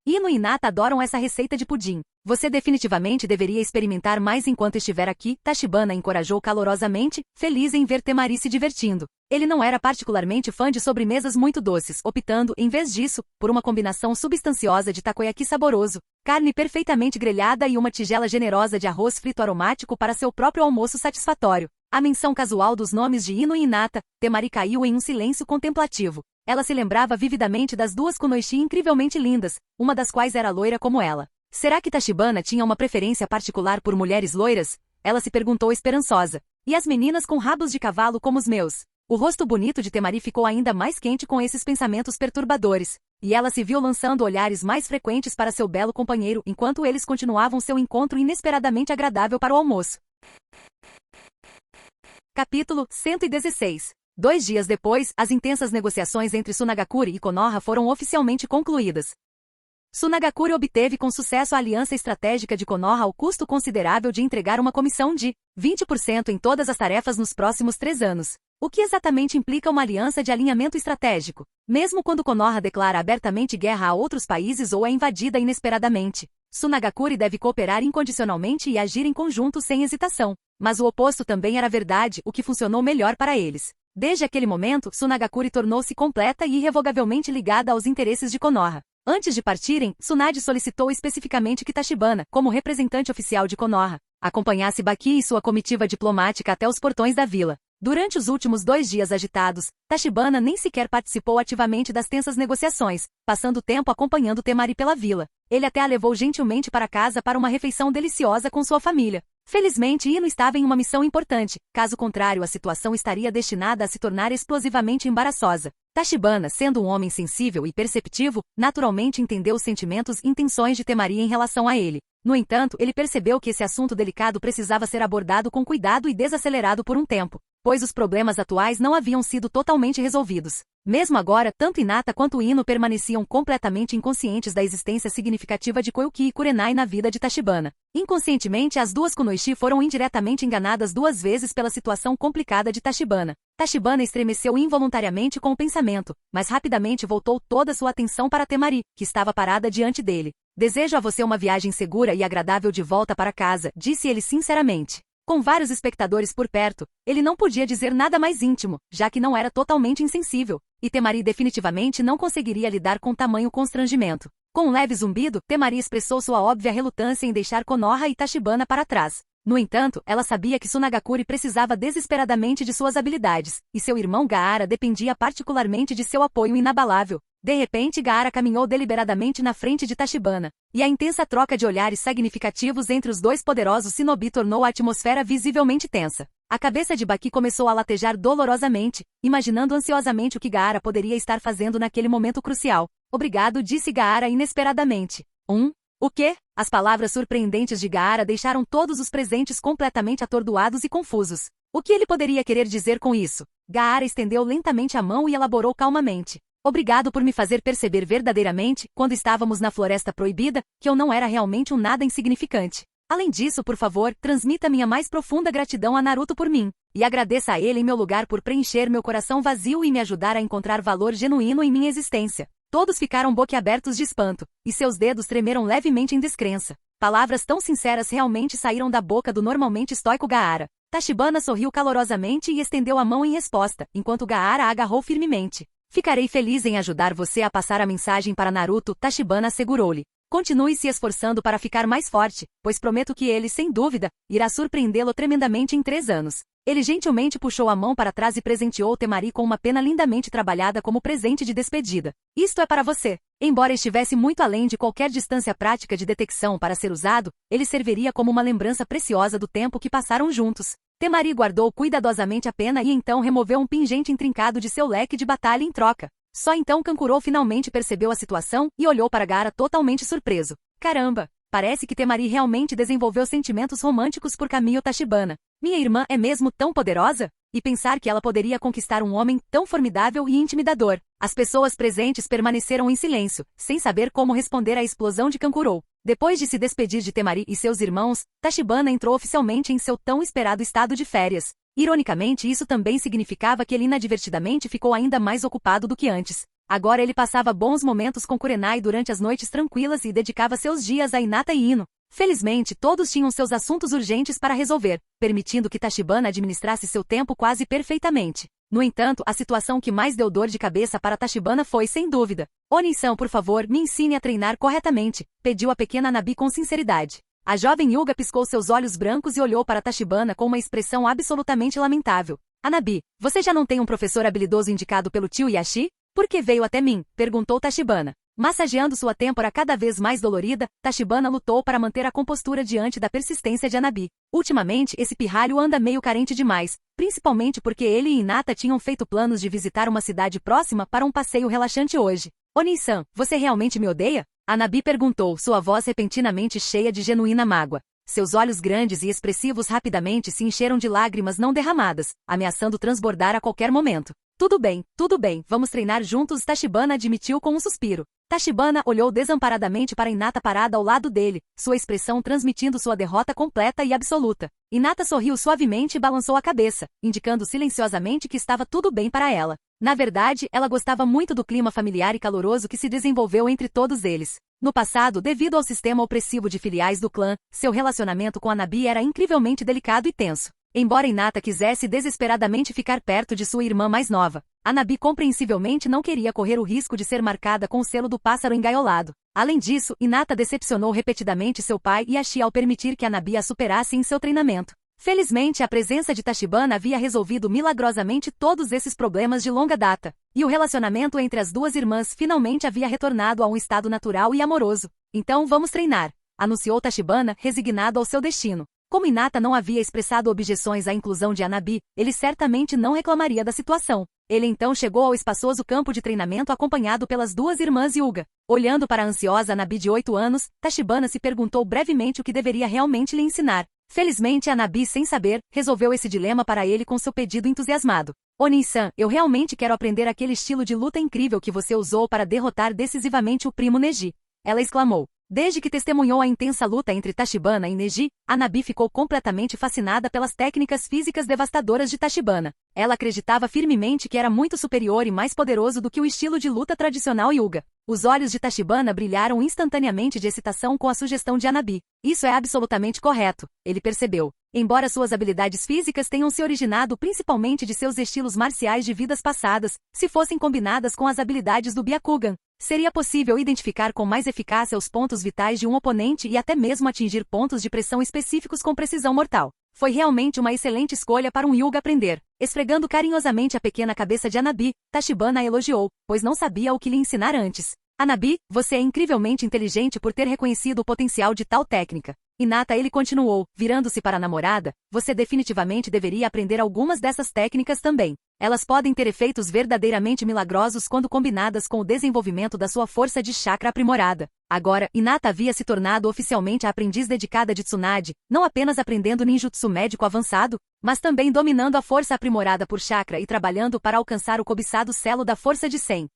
Ino e Hinata adoram essa receita de pudim. Você definitivamente deveria experimentar mais enquanto estiver aqui, Tachibana encorajou calorosamente, feliz em ver Temari se divertindo. Ele não era particularmente fã de sobremesas muito doces, optando, em vez disso, por uma combinação substanciosa de takoyaki saboroso, carne perfeitamente grelhada e uma tigela generosa de arroz frito aromático para seu próprio almoço satisfatório. À menção casual dos nomes de Ino e Hinata, Temari caiu em um silêncio contemplativo. Ela se lembrava vividamente das duas kunoichi incrivelmente lindas, uma das quais era loira como ela. Será que Tachibana tinha uma preferência particular por mulheres loiras? Ela se perguntou esperançosa. E as meninas com rabos de cavalo como os meus? O rosto bonito de Temari ficou ainda mais quente com esses pensamentos perturbadores, e ela se viu lançando olhares mais frequentes para seu belo companheiro enquanto eles continuavam seu encontro inesperadamente agradável para o almoço. Capítulo 116. 2 dias depois, as intensas negociações entre Sunagakure e Konoha foram oficialmente concluídas. Sunagakure obteve com sucesso a aliança estratégica de Konoha ao custo considerável de entregar uma comissão de 20% em todas as tarefas nos próximos 3 anos. O que exatamente implica uma aliança de alinhamento estratégico? Mesmo quando Konoha declara abertamente guerra a outros países ou é invadida inesperadamente, Sunagakure deve cooperar incondicionalmente e agir em conjunto sem hesitação. Mas o oposto também era verdade, o que funcionou melhor para eles. Desde aquele momento, Sunagakure tornou-se completa e irrevogavelmente ligada aos interesses de Konoha. Antes de partirem, Tsunade solicitou especificamente que Tachibana, como representante oficial de Konoha, acompanhasse Baki e sua comitiva diplomática até os portões da vila. Durante os últimos 2 dias agitados, Tachibana nem sequer participou ativamente das tensas negociações, passando tempo acompanhando Temari pela vila. Ele até a levou gentilmente para casa para uma refeição deliciosa com sua família. Felizmente, Ino estava em uma missão importante, caso contrário a situação estaria destinada a se tornar explosivamente embaraçosa. Tachibana, sendo um homem sensível e perceptivo, naturalmente entendeu os sentimentos e intenções de Temari em relação a ele. No entanto, ele percebeu que esse assunto delicado precisava ser abordado com cuidado e desacelerado por um tempo, pois os problemas atuais não haviam sido totalmente resolvidos. Mesmo agora, tanto Hinata quanto Ino permaneciam completamente inconscientes da existência significativa de Koyuki e Kurenai na vida de Tachibana. Inconscientemente, as duas kunoichi foram indiretamente enganadas 2 vezes pela situação complicada de Tachibana. Tachibana estremeceu involuntariamente com o pensamento, mas rapidamente voltou toda sua atenção para Temari, que estava parada diante dele. Desejo a você uma viagem segura e agradável de volta para casa, disse ele sinceramente. Com vários espectadores por perto, ele não podia dizer nada mais íntimo, já que não era totalmente insensível, e Temari definitivamente não conseguiria lidar com tamanho constrangimento. Com um leve zumbido, Temari expressou sua óbvia relutância em deixar Konoha e Tachibana para trás. No entanto, ela sabia que Sunagakure precisava desesperadamente de suas habilidades, e seu irmão Gaara dependia particularmente de seu apoio inabalável. De repente, Gaara caminhou deliberadamente na frente de Tachibana, e a intensa troca de olhares significativos entre os dois poderosos shinobi tornou a atmosfera visivelmente tensa. A cabeça de Baki começou a latejar dolorosamente, imaginando ansiosamente o que Gaara poderia estar fazendo naquele momento crucial. Obrigado, disse Gaara inesperadamente. O quê? As palavras surpreendentes de Gaara deixaram todos os presentes completamente atordoados e confusos. O que ele poderia querer dizer com isso? Gaara estendeu lentamente a mão e elaborou calmamente. Obrigado por me fazer perceber verdadeiramente, quando estávamos na Floresta Proibida, que eu não era realmente um nada insignificante. Além disso, por favor, transmita minha mais profunda gratidão a Naruto por mim, e agradeça a ele em meu lugar por preencher meu coração vazio e me ajudar a encontrar valor genuíno em minha existência. Todos ficaram boquiabertos de espanto, e seus dedos tremeram levemente em descrença. Palavras tão sinceras realmente saíram da boca do normalmente estoico Gaara. Tachibana sorriu calorosamente e estendeu a mão em resposta, enquanto Gaara a agarrou firmemente. Ficarei feliz em ajudar você a passar a mensagem para Naruto, Tachibana assegurou-lhe. Continue se esforçando para ficar mais forte, pois prometo que ele, sem dúvida, irá surpreendê-lo tremendamente em 3 anos. Ele gentilmente puxou a mão para trás e presenteou Temari com uma pena lindamente trabalhada como presente de despedida. Isto é para você. Embora estivesse muito além de qualquer distância prática de detecção para ser usado, ele serviria como uma lembrança preciosa do tempo que passaram juntos. Temari guardou cuidadosamente a pena e então removeu um pingente intrincado de seu leque de batalha em troca. Só então Kankuro finalmente percebeu a situação e olhou para Gaara totalmente surpreso. Caramba! Parece que Temari realmente desenvolveu sentimentos românticos por Kamiyo Tachibana. Minha irmã é mesmo tão poderosa? E pensar que ela poderia conquistar um homem tão formidável e intimidador. As pessoas presentes permaneceram em silêncio, sem saber como responder à explosão de Kankuro. Depois de se despedir de Temari e seus irmãos, Tachibana entrou oficialmente em seu tão esperado estado de férias. Ironicamente, isso também significava que ele inadvertidamente ficou ainda mais ocupado do que antes. Agora ele passava bons momentos com Kurenai durante as noites tranquilas e dedicava seus dias a Hinata e Ino. Felizmente, todos tinham seus assuntos urgentes para resolver, permitindo que Tachibana administrasse seu tempo quase perfeitamente. No entanto, a situação que mais deu dor de cabeça para Tachibana foi, sem dúvida. Onin-san, por favor, me ensine a treinar corretamente, pediu a pequena Anabi com sinceridade. A jovem Hyuga piscou seus olhos brancos e olhou para Tachibana com uma expressão absolutamente lamentável. Anabi, você já não tem um professor habilidoso indicado pelo tio Yashi? Por que veio até mim? Perguntou Tachibana. Massageando sua têmpora cada vez mais dolorida, Tachibana lutou para manter a compostura diante da persistência de Anabi. Ultimamente, esse pirralho anda meio carente demais, principalmente porque ele e Hinata tinham feito planos de visitar uma cidade próxima para um passeio relaxante hoje. Onin-san, você realmente me odeia? Anabi perguntou, sua voz repentinamente cheia de genuína mágoa. Seus olhos grandes e expressivos rapidamente se encheram de lágrimas não derramadas, ameaçando transbordar a qualquer momento. Tudo bem, vamos treinar juntos, Tachibana admitiu com um suspiro. Tachibana olhou desamparadamente para Hinata parada ao lado dele, sua expressão transmitindo sua derrota completa e absoluta. Hinata sorriu suavemente e balançou a cabeça, indicando silenciosamente que estava tudo bem para ela. Na verdade, ela gostava muito do clima familiar e caloroso que se desenvolveu entre todos eles. No passado, devido ao sistema opressivo de filiais do clã, seu relacionamento com Anabi era incrivelmente delicado e tenso. Embora Hinata quisesse desesperadamente ficar perto de sua irmã mais nova, Anabi compreensivelmente não queria correr o risco de ser marcada com o selo do pássaro engaiolado. Além disso, Hinata decepcionou repetidamente seu pai e Yashi ao permitir que Anabi a superasse em seu treinamento. Felizmente, a presença de Tachibana havia resolvido milagrosamente todos esses problemas de longa data, e o relacionamento entre as duas irmãs finalmente havia retornado a um estado natural e amoroso. Então vamos treinar, anunciou Tachibana, resignado ao seu destino. Como Hinata não havia expressado objeções à inclusão de Anabi, ele certamente não reclamaria da situação. Ele então chegou ao espaçoso campo de treinamento acompanhado pelas duas irmãs Hyuga. Olhando para a ansiosa Anabi de 8 anos, Tachibana se perguntou brevemente o que deveria realmente lhe ensinar. Felizmente Anabi, sem saber, resolveu esse dilema para ele com seu pedido entusiasmado. Onin-san, eu realmente quero aprender aquele estilo de luta incrível que você usou para derrotar decisivamente o primo Neji. Ela exclamou. Desde que testemunhou a intensa luta entre Tachibana e Neji, Anabi ficou completamente fascinada pelas técnicas físicas devastadoras de Tachibana. Ela acreditava firmemente que era muito superior e mais poderoso do que o estilo de luta tradicional Hyuga. Os olhos de Tachibana brilharam instantaneamente de excitação com a sugestão de Anabi. Isso é absolutamente correto, ele percebeu. Embora suas habilidades físicas tenham se originado principalmente de seus estilos marciais de vidas passadas, se fossem combinadas com as habilidades do Byakugan, seria possível identificar com mais eficácia os pontos vitais de um oponente e até mesmo atingir pontos de pressão específicos com precisão mortal. Foi realmente uma excelente escolha para um Hyuga aprender. Esfregando carinhosamente a pequena cabeça de Anabi, Tachibana a elogiou, pois não sabia o que lhe ensinar antes. Anabi, você é incrivelmente inteligente por ter reconhecido o potencial de tal técnica. Hinata, ele continuou, virando-se para a namorada, você definitivamente deveria aprender algumas dessas técnicas também. Elas podem ter efeitos verdadeiramente milagrosos quando combinadas com o desenvolvimento da sua força de chakra aprimorada. Agora, Hinata havia se tornado oficialmente a aprendiz dedicada de Tsunade, não apenas aprendendo ninjutsu médico avançado, mas também dominando a força aprimorada por chakra e trabalhando para alcançar o cobiçado selo da força de Sen.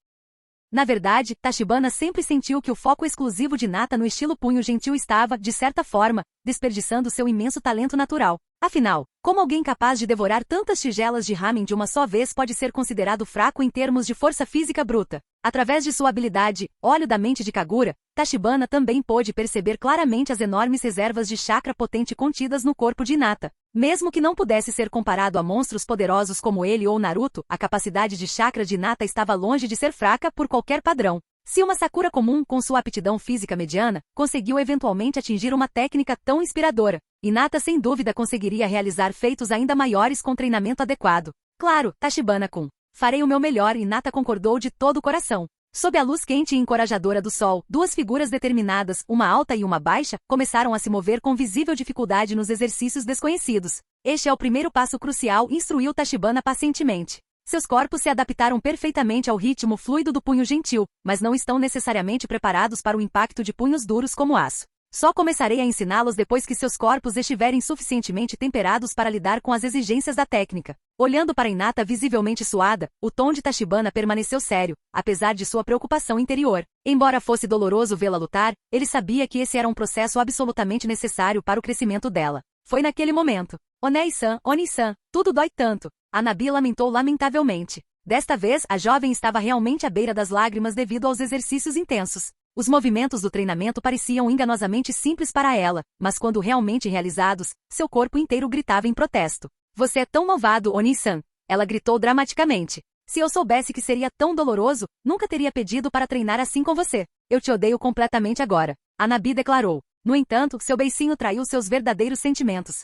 Na verdade, Tachibana sempre sentiu que o foco exclusivo de Hinata no estilo punho gentil estava, de certa forma, desperdiçando seu imenso talento natural. Afinal, Como alguém capaz de devorar tantas tigelas de ramen de uma só vez pode ser considerado fraco em termos de força física bruta? Através de sua habilidade, Olho da Mente de Kagura, Tachibana também pôde perceber claramente as enormes reservas de chakra potente contidas no corpo de Hinata. Mesmo que não pudesse ser comparado a monstros poderosos como ele ou Naruto, a capacidade de chakra de Hinata estava longe de ser fraca por qualquer padrão. Se uma Sakura comum, com sua aptidão física mediana, conseguiu eventualmente atingir uma técnica tão inspiradora, Hinata sem dúvida conseguiria realizar feitos ainda maiores com treinamento adequado. Claro, Tachibana-kun. Farei o meu melhor, Hinata concordou de todo o coração. Sob a luz quente e encorajadora do sol, duas figuras determinadas, uma alta e uma baixa, começaram a se mover com visível dificuldade nos exercícios desconhecidos. Este é o primeiro passo crucial, instruiu Tachibana pacientemente. Seus corpos se adaptaram perfeitamente ao ritmo fluido do punho gentil, mas não estão necessariamente preparados para o impacto de punhos duros como aço. Só começarei a ensiná-los depois que seus corpos estiverem suficientemente temperados para lidar com as exigências da técnica. Olhando para Hinata visivelmente suada, o tom de Tachibana permaneceu sério, apesar de sua preocupação interior. Embora fosse doloroso vê-la lutar, ele sabia que esse era um processo absolutamente necessário para o crescimento dela. Foi naquele momento. Onei-san, Oni-san, tudo dói tanto. Hanabi lamentou lamentavelmente. Desta vez, a jovem estava realmente à beira das lágrimas devido aos exercícios intensos. Os movimentos do treinamento pareciam enganosamente simples para ela, mas quando realmente realizados, seu corpo inteiro gritava em protesto. Você é tão malvado, Oni-san! Ela gritou dramaticamente. Se eu soubesse que seria tão doloroso, nunca teria pedido para treinar assim com você. Eu te odeio completamente agora. Hanabi declarou. No entanto, seu beicinho traiu seus verdadeiros sentimentos.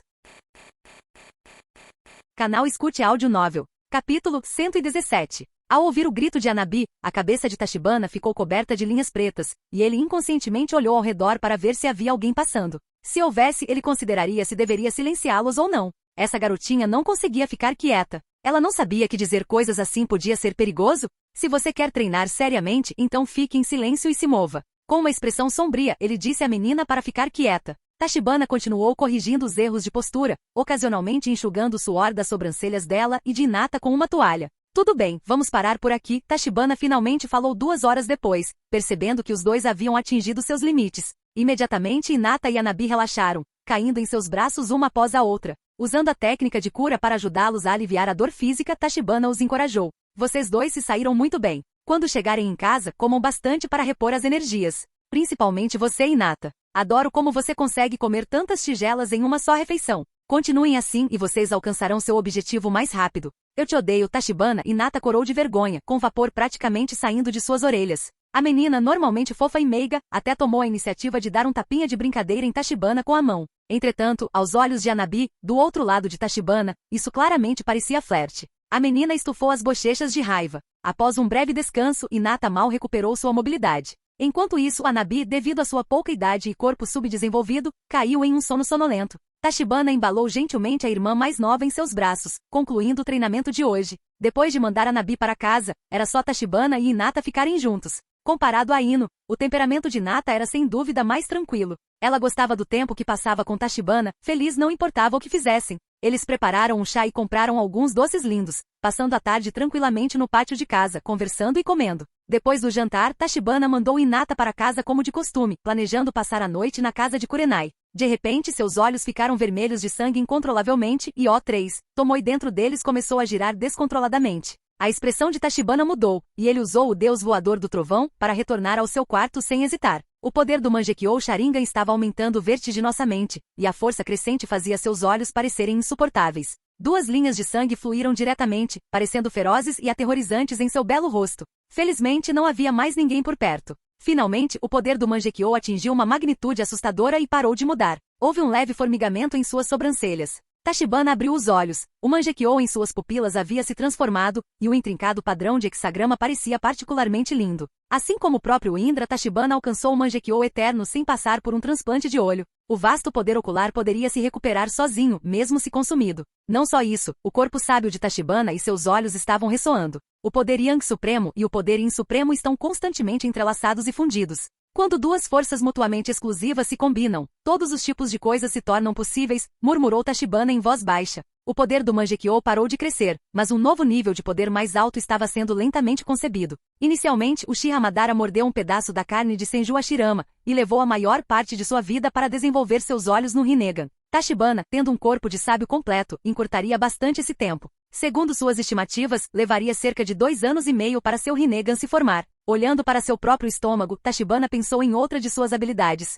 Canal Escute Áudio Novel. Capítulo 117. Ao ouvir o grito de Hanabi, a cabeça de Tachibana ficou coberta de linhas pretas, e ele inconscientemente olhou ao redor para ver se havia alguém passando. Se houvesse, ele consideraria se deveria silenciá-los ou não. Essa garotinha não conseguia ficar quieta. Ela não sabia que dizer coisas assim podia ser perigoso? Se você quer treinar seriamente, então fique em silêncio e se mova. Com uma expressão sombria, ele disse à menina para ficar quieta. Tachibana continuou corrigindo os erros de postura, ocasionalmente enxugando o suor das sobrancelhas dela e de Hinata com uma toalha. Tudo bem, vamos parar por aqui, Tachibana finalmente falou 2 horas depois, percebendo que os dois haviam atingido seus limites. Imediatamente Hinata e Hanabi relaxaram, caindo em seus braços uma após a outra. Usando a técnica de cura para ajudá-los a aliviar a dor física, Tachibana os encorajou. Vocês dois se saíram muito bem. Quando chegarem em casa, comam bastante para repor as energias. Principalmente você, Hinata. Adoro como você consegue comer tantas tigelas em uma só refeição. Continuem assim e vocês alcançarão seu objetivo mais rápido. Eu te odeio, Tachibana. Hinata corou de vergonha, com vapor praticamente saindo de suas orelhas. A menina, normalmente fofa e meiga, até tomou a iniciativa de dar um tapinha de brincadeira em Tachibana com a mão. Entretanto, aos olhos de Hanabi, do outro lado de Tachibana, isso claramente parecia flerte. A menina estufou as bochechas de raiva. Após um breve descanso, Hinata mal recuperou sua mobilidade. Enquanto isso, Hanabi, devido à sua pouca idade e corpo subdesenvolvido, caiu em um sono sonolento. Tachibana embalou gentilmente a irmã mais nova em seus braços, concluindo o treinamento de hoje. Depois de mandar Hanabi para casa, era só Tachibana e Hinata ficarem juntos. Comparado a Ino, o temperamento de Hinata era sem dúvida mais tranquilo. Ela gostava do tempo que passava com Tachibana, feliz não importava o que fizessem. Eles prepararam um chá e compraram alguns doces lindos, passando a tarde tranquilamente no pátio de casa, conversando e comendo. Depois do jantar, Tachibana mandou Hinata para casa como de costume, planejando passar a noite na casa de Kurenai. De repente, seus olhos ficaram vermelhos de sangue incontrolavelmente e O3, Tomoe dentro deles começou a girar descontroladamente. A expressão de Tachibana mudou, e ele usou o deus voador do trovão para retornar ao seu quarto sem hesitar. O poder do Mangekyou Sharingan estava aumentando vertiginosamente, e a força crescente fazia seus olhos parecerem insuportáveis. 2 linhas de sangue fluíram diretamente, parecendo ferozes e aterrorizantes em seu belo rosto. Felizmente não havia mais ninguém por perto. Finalmente, o poder do Mangekyou atingiu uma magnitude assustadora e parou de mudar. Houve um leve formigamento em suas sobrancelhas. Tachibana abriu os olhos. O Mangekyou em suas pupilas havia se transformado, e o intrincado padrão de hexagrama parecia particularmente lindo. Assim como o próprio Indra, Tachibana alcançou o Mangekyou eterno sem passar por um transplante de olho. O vasto poder ocular poderia se recuperar sozinho, mesmo se consumido. Não só isso, o corpo sábio de Tachibana e seus olhos estavam ressoando. O poder Yang Supremo e o poder Yin Supremo estão constantemente entrelaçados e fundidos. Quando 2 forças mutuamente exclusivas se combinam, todos os tipos de coisas se tornam possíveis, murmurou Tachibana em voz baixa. O poder do Mangekyou parou de crescer, mas um novo nível de poder mais alto estava sendo lentamente concebido. Inicialmente, Uchiha Madara mordeu um pedaço da carne de Senju Hashirama, e levou a maior parte de sua vida para desenvolver seus olhos no Rinnegan. Tachibana, tendo um corpo de sábio completo, encurtaria bastante esse tempo. Segundo suas estimativas, levaria cerca de 2 anos e meio para seu Rinnegan se formar. Olhando para seu próprio estômago, Tachibana pensou em outra de suas habilidades.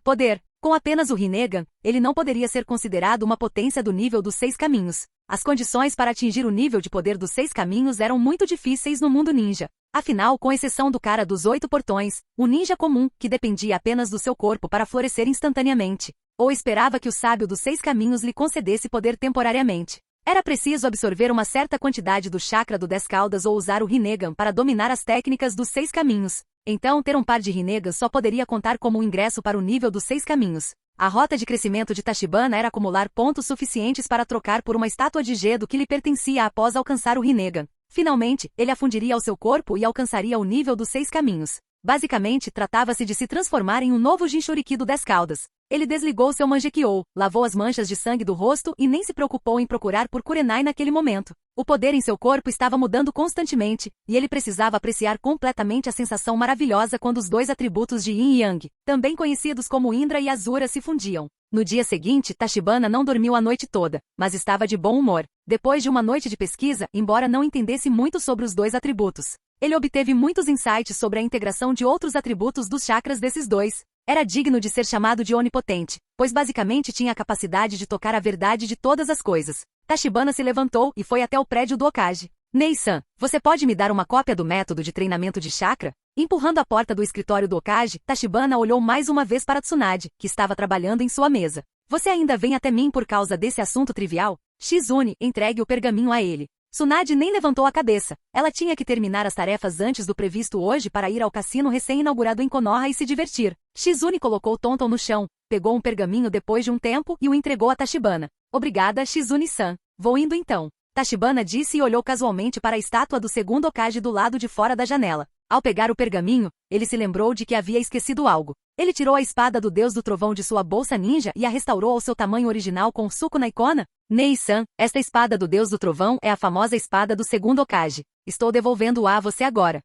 Poder. Com apenas o Rinnegan, ele não poderia ser considerado uma potência do nível dos 6 caminhos. As condições para atingir o nível de poder dos 6 caminhos eram muito difíceis no mundo ninja. Afinal, com exceção do cara dos 8 portões, o ninja comum, que dependia apenas do seu corpo para florescer instantaneamente, ou esperava que o sábio dos 6 caminhos lhe concedesse poder temporariamente. Era preciso absorver uma certa quantidade do chakra do 10 caudas ou usar o Rinnegan para dominar as técnicas dos 6 caminhos. Então, ter um par de Rinnegans só poderia contar como um ingresso para o nível dos 6 caminhos. A rota de crescimento de Tachibana era acumular pontos suficientes para trocar por uma estátua de Gedo que lhe pertencia após alcançar o Rinnegan. Finalmente, ele afundiria ao seu corpo e alcançaria o nível dos 6 caminhos. Basicamente, tratava-se de se transformar em um novo Jinchuriki do 10 caudas. Ele desligou seu Mangekyou, lavou as manchas de sangue do rosto e nem se preocupou em procurar por Kurenai naquele momento. O poder em seu corpo estava mudando constantemente, e ele precisava apreciar completamente a sensação maravilhosa quando os 2 atributos de Yin e Yang, também conhecidos como Indra e Asura, se fundiam. No dia seguinte, Tachibana não dormiu a noite toda, mas estava de bom humor. Depois de uma noite de pesquisa, embora não entendesse muito sobre os 2 atributos, ele obteve muitos insights sobre a integração de outros atributos dos chakras desses 2. Era digno de ser chamado de onipotente, pois basicamente tinha a capacidade de tocar a verdade de todas as coisas. Tachibana se levantou e foi até o prédio do Hokage. Nei-san, você pode me dar uma cópia do método de treinamento de chakra? Empurrando a porta do escritório do Hokage, Tachibana olhou mais uma vez para Tsunade, que estava trabalhando em sua mesa. Você ainda vem até mim por causa desse assunto trivial? Shizune, entregue o pergaminho a ele. Tsunade nem levantou a cabeça. Ela tinha que terminar as tarefas antes do previsto hoje para ir ao cassino recém-inaugurado em Konoha e se divertir. Shizune colocou Tonton no chão, pegou um pergaminho depois de um tempo e o entregou a Tachibana. Obrigada, Shizune-san. Vou indo então. Tachibana disse e olhou casualmente para a estátua do segundo Hokage do lado de fora da janela. Ao pegar o pergaminho, ele se lembrou de que havia esquecido algo. Ele tirou a espada do Deus do Trovão de sua bolsa ninja e a restaurou ao seu tamanho original com Suku na Ikona. Nei-san, esta espada do Deus do Trovão é a famosa espada do segundo Hokage. Estou devolvendo-a a você agora.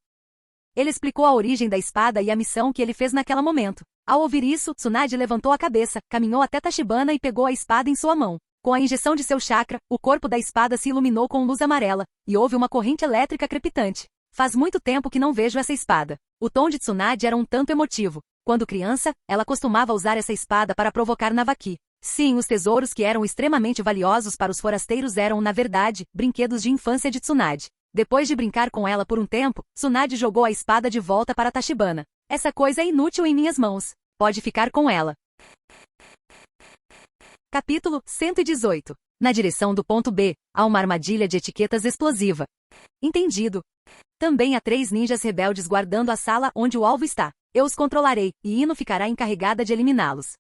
Ele explicou a origem da espada e a missão que ele fez naquele momento. Ao ouvir isso, Tsunade levantou a cabeça, caminhou até Tachibana e pegou a espada em sua mão. Com a injeção de seu chakra, o corpo da espada se iluminou com luz amarela, e houve uma corrente elétrica crepitante. Faz muito tempo que não vejo essa espada. O tom de Tsunade era um tanto emotivo. Quando criança, ela costumava usar essa espada para provocar Navaki. Sim, os tesouros que eram extremamente valiosos para os forasteiros eram, na verdade, brinquedos de infância de Tsunade. Depois de brincar com ela por um tempo, Tsunade jogou a espada de volta para Tachibana. Essa coisa é inútil em minhas mãos. Pode ficar com ela. Capítulo 118. Na direção do ponto B, há uma armadilha de etiquetas explosiva. Entendido. Também há 3 ninjas rebeldes guardando a sala onde o alvo está. Eu os controlarei, e Ino ficará encarregada de eliminá-los.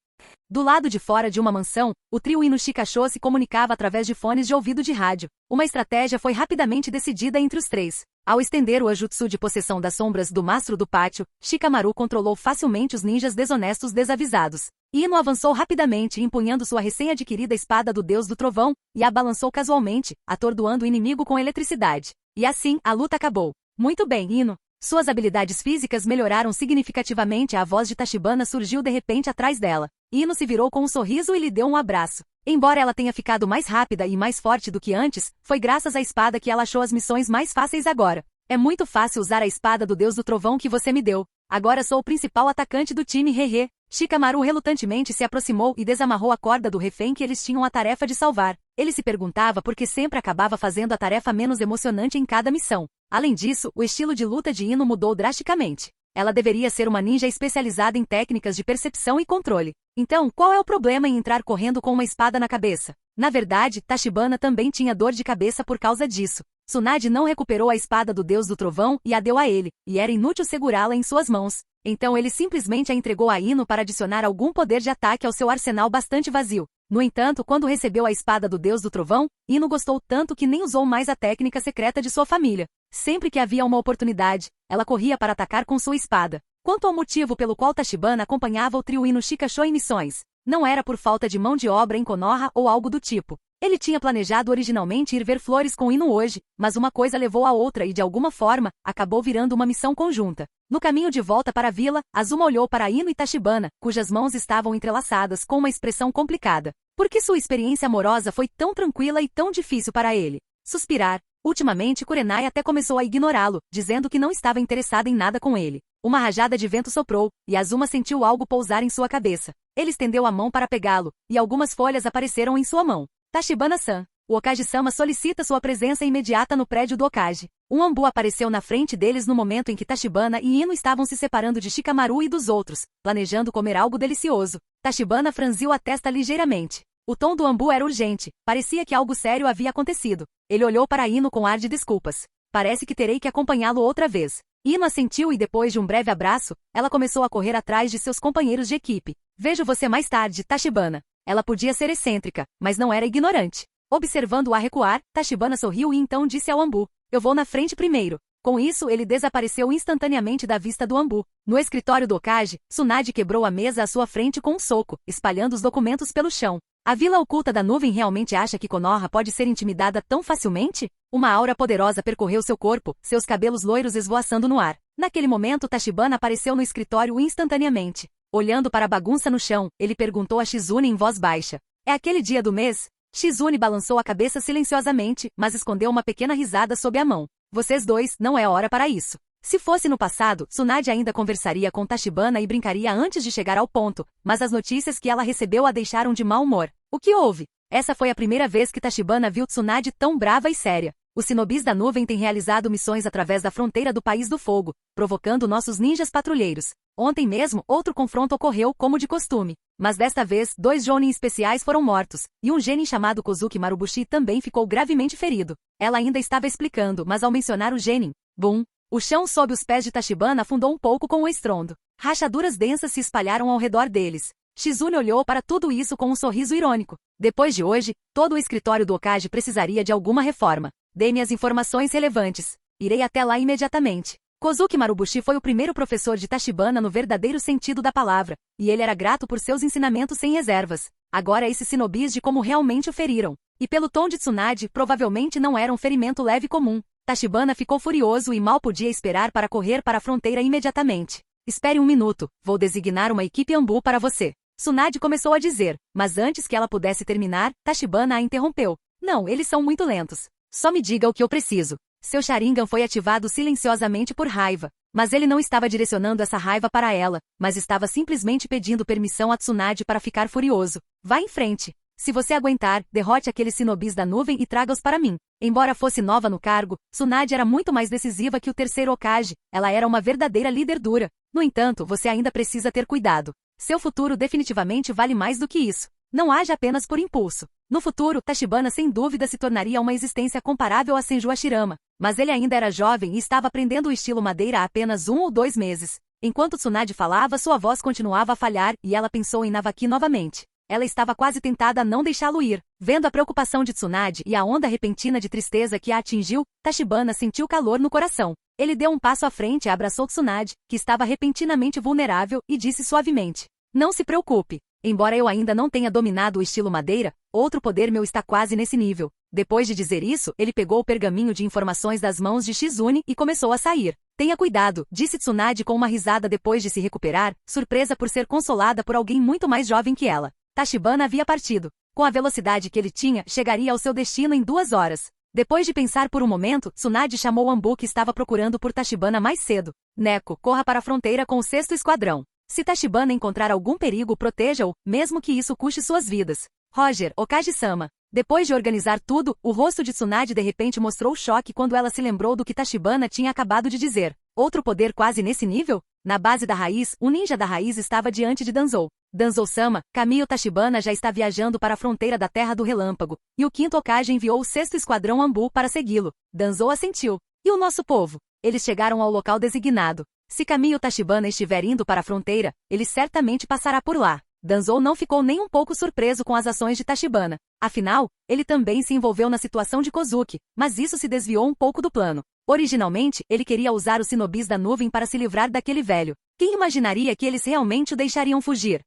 Do lado de fora de uma mansão, o trio Ino Shikasho se comunicava através de fones de ouvido de rádio. Uma estratégia foi rapidamente decidida entre os 3. Ao estender o Ajutsu de possessão das sombras do mastro do pátio, Shikamaru controlou facilmente os ninjas desonestos desavisados. Ino avançou rapidamente empunhando sua recém-adquirida espada do Deus do Trovão, e a balançou casualmente, atordoando o inimigo com eletricidade. E assim, a luta acabou. Muito bem, Ino. Suas habilidades físicas melhoraram significativamente. A voz de Tachibana surgiu de repente atrás dela. Ino se virou com um sorriso e lhe deu um abraço. Embora ela tenha ficado mais rápida e mais forte do que antes, foi graças à espada que ela achou as missões mais fáceis agora. É muito fácil usar a espada do Deus do Trovão que você me deu. Agora sou o principal atacante do time, hehe. Shikamaru relutantemente se aproximou e desamarrou a corda do refém que eles tinham a tarefa de salvar. Ele se perguntava por que sempre acabava fazendo a tarefa menos emocionante em cada missão. Além disso, o estilo de luta de Ino mudou drasticamente. Ela deveria ser uma ninja especializada em técnicas de percepção e controle. Então, qual é o problema em entrar correndo com uma espada na cabeça? Na verdade, Tachibana também tinha dor de cabeça por causa disso. Tsunade não recuperou a espada do Deus do Trovão e a deu a ele, e era inútil segurá-la em suas mãos. Então ele simplesmente a entregou a Ino para adicionar algum poder de ataque ao seu arsenal bastante vazio. No entanto, quando recebeu a espada do Deus do Trovão, Ino gostou tanto que nem usou mais a técnica secreta de sua família. Sempre que havia uma oportunidade, ela corria para atacar com sua espada. Quanto ao motivo pelo qual Tachibana acompanhava o trio Ino Shikasho em missões, Não era por falta de mão de obra em Konoha ou algo do tipo. Ele tinha planejado originalmente ir ver flores com Ino hoje, mas uma coisa levou a outra e de alguma forma, acabou virando uma missão conjunta. No caminho de volta para a vila, Azuma olhou para Ino e Tachibana, cujas mãos estavam entrelaçadas com uma expressão complicada. Por que sua experiência amorosa foi tão tranquila e tão difícil para ele? Suspirar. Ultimamente Kurenai até começou a ignorá-lo, dizendo que não estava interessada em nada com ele. Uma rajada de vento soprou, e Azuma sentiu algo pousar em sua cabeça. Ele estendeu a mão para pegá-lo, e algumas folhas apareceram em sua mão. Tachibana-san, o Okage-sama solicita sua presença imediata no prédio do Okage. Um ambu apareceu na frente deles no momento em que Tachibana e Ino estavam se separando de Shikamaru e dos outros, planejando comer algo delicioso. Tachibana franziu a testa ligeiramente. O tom do ambu era urgente, parecia que algo sério havia acontecido. Ele olhou para Ino com ar de desculpas. Parece que terei que acompanhá-lo outra vez. Ino assentiu e depois de um breve abraço, ela começou a correr atrás de seus companheiros de equipe. Vejo você mais tarde, Tachibana. Ela podia ser excêntrica, mas não era ignorante. Observando-a recuar, Tachibana sorriu e então disse ao ambu, eu vou na frente primeiro. Com isso ele desapareceu instantaneamente da vista do ambu. No escritório do Okage, Tsunade quebrou a mesa à sua frente com um soco, espalhando os documentos pelo chão. A vila oculta da nuvem realmente acha que Konoha pode ser intimidada tão facilmente? Uma aura poderosa percorreu seu corpo, seus cabelos loiros esvoaçando no ar. Naquele momento Tachibana apareceu no escritório instantaneamente. Olhando para a bagunça no chão, ele perguntou a Shizune em voz baixa. É aquele dia do mês? Shizune balançou a cabeça silenciosamente, mas escondeu uma pequena risada sob a mão. Vocês dois, não é hora para isso. Se fosse no passado, Tsunade ainda conversaria com Tachibana e brincaria antes de chegar ao ponto, mas as notícias que ela recebeu a deixaram de mau humor. O que houve? Essa foi a primeira vez que Tachibana viu Tsunade tão brava e séria. Os Shinobis da nuvem têm realizado missões através da fronteira do País do Fogo, provocando nossos ninjas patrulheiros. Ontem mesmo, outro confronto ocorreu como de costume. Mas desta vez, 2 Jounin especiais foram mortos, e um genin chamado Kozuki Marubushi também ficou gravemente ferido. Ela ainda estava explicando, mas ao mencionar o genin, bum! O chão sob os pés de Tachibana afundou um pouco com o estrondo. Rachaduras densas se espalharam ao redor deles. Shizune olhou para tudo isso com um sorriso irônico. Depois de hoje, todo o escritório do Okage precisaria de alguma reforma. Dê-me as informações relevantes. Irei até lá imediatamente. Kozuki Marubushi foi o primeiro professor de Tachibana no verdadeiro sentido da palavra, e ele era grato por seus ensinamentos sem reservas. Agora esses shinobis de como realmente o feriram. E pelo tom de Tsunade, provavelmente não era um ferimento leve comum. Tachibana ficou furioso e mal podia esperar para correr para a fronteira imediatamente. Espere um minuto, vou designar uma equipe ambu para você. Tsunade começou a dizer, mas antes que ela pudesse terminar, Tachibana a interrompeu. Não, eles são muito lentos. Só me diga o que eu preciso. Seu Sharingan foi ativado silenciosamente por raiva, mas ele não estava direcionando essa raiva para ela, mas estava simplesmente pedindo permissão a Tsunade para ficar furioso. Vá em frente. Se você aguentar, derrote aqueles Shinobis da nuvem e traga-os para mim. Embora fosse nova no cargo, Tsunade era muito mais decisiva que o terceiro Okage, ela era uma verdadeira líder dura. No entanto, você ainda precisa ter cuidado. Seu futuro definitivamente vale mais do que isso. Não age apenas por impulso. No futuro, Tachibana sem dúvida se tornaria uma existência comparável a Senju Hashirama, mas ele ainda era jovem e estava aprendendo o estilo madeira há apenas 1 ou 2 meses. Enquanto Tsunade falava, sua voz continuava a falhar e ela pensou em Navaki novamente. Ela estava quase tentada a não deixá-lo ir. Vendo a preocupação de Tsunade e a onda repentina de tristeza que a atingiu, Tachibana sentiu calor no coração. Ele deu um passo à frente e abraçou Tsunade, que estava repentinamente vulnerável, e disse suavemente. Não se preocupe. Embora eu ainda não tenha dominado o estilo madeira, outro poder meu está quase nesse nível. Depois de dizer isso, ele pegou o pergaminho de informações das mãos de Shizune e começou a sair. Tenha cuidado, disse Tsunade com uma risada depois de se recuperar, surpresa por ser consolada por alguém muito mais jovem que ela. Tachibana havia partido. Com a velocidade que ele tinha, chegaria ao seu destino em 2 horas. Depois de pensar por um momento, Tsunade chamou o ambu que estava procurando por Tachibana mais cedo. Neko, corra para a fronteira com o 6º esquadrão. Se Tachibana encontrar algum perigo, proteja-o, mesmo que isso custe suas vidas. Roger, Okage-sama. Depois de organizar tudo, o rosto de Tsunade de repente mostrou choque quando ela se lembrou do que Tachibana tinha acabado de dizer. Outro poder quase nesse nível? Na base da raiz, o ninja da raiz estava diante de Danzou. Danzou-sama, Kamiyo Tachibana já está viajando para a fronteira da Terra do Relâmpago, e o 5º Okage enviou o 6º Esquadrão Ambu para segui-lo. Danzou assentiu. E o nosso povo? Eles chegaram ao local designado. Se Kamiyo Tachibana estiver indo para a fronteira, ele certamente passará por lá. Danzou não ficou nem um pouco surpreso com as ações de Tachibana. Afinal, ele também se envolveu na situação de Kozuki, mas isso se desviou um pouco do plano. Originalmente, ele queria usar os Shinobis da nuvem para se livrar daquele velho. Quem imaginaria que eles realmente o deixariam fugir?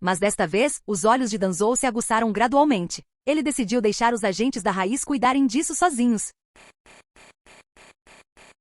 Mas desta vez, os olhos de Danzou se aguçaram gradualmente. Ele decidiu deixar os agentes da raiz cuidarem disso sozinhos.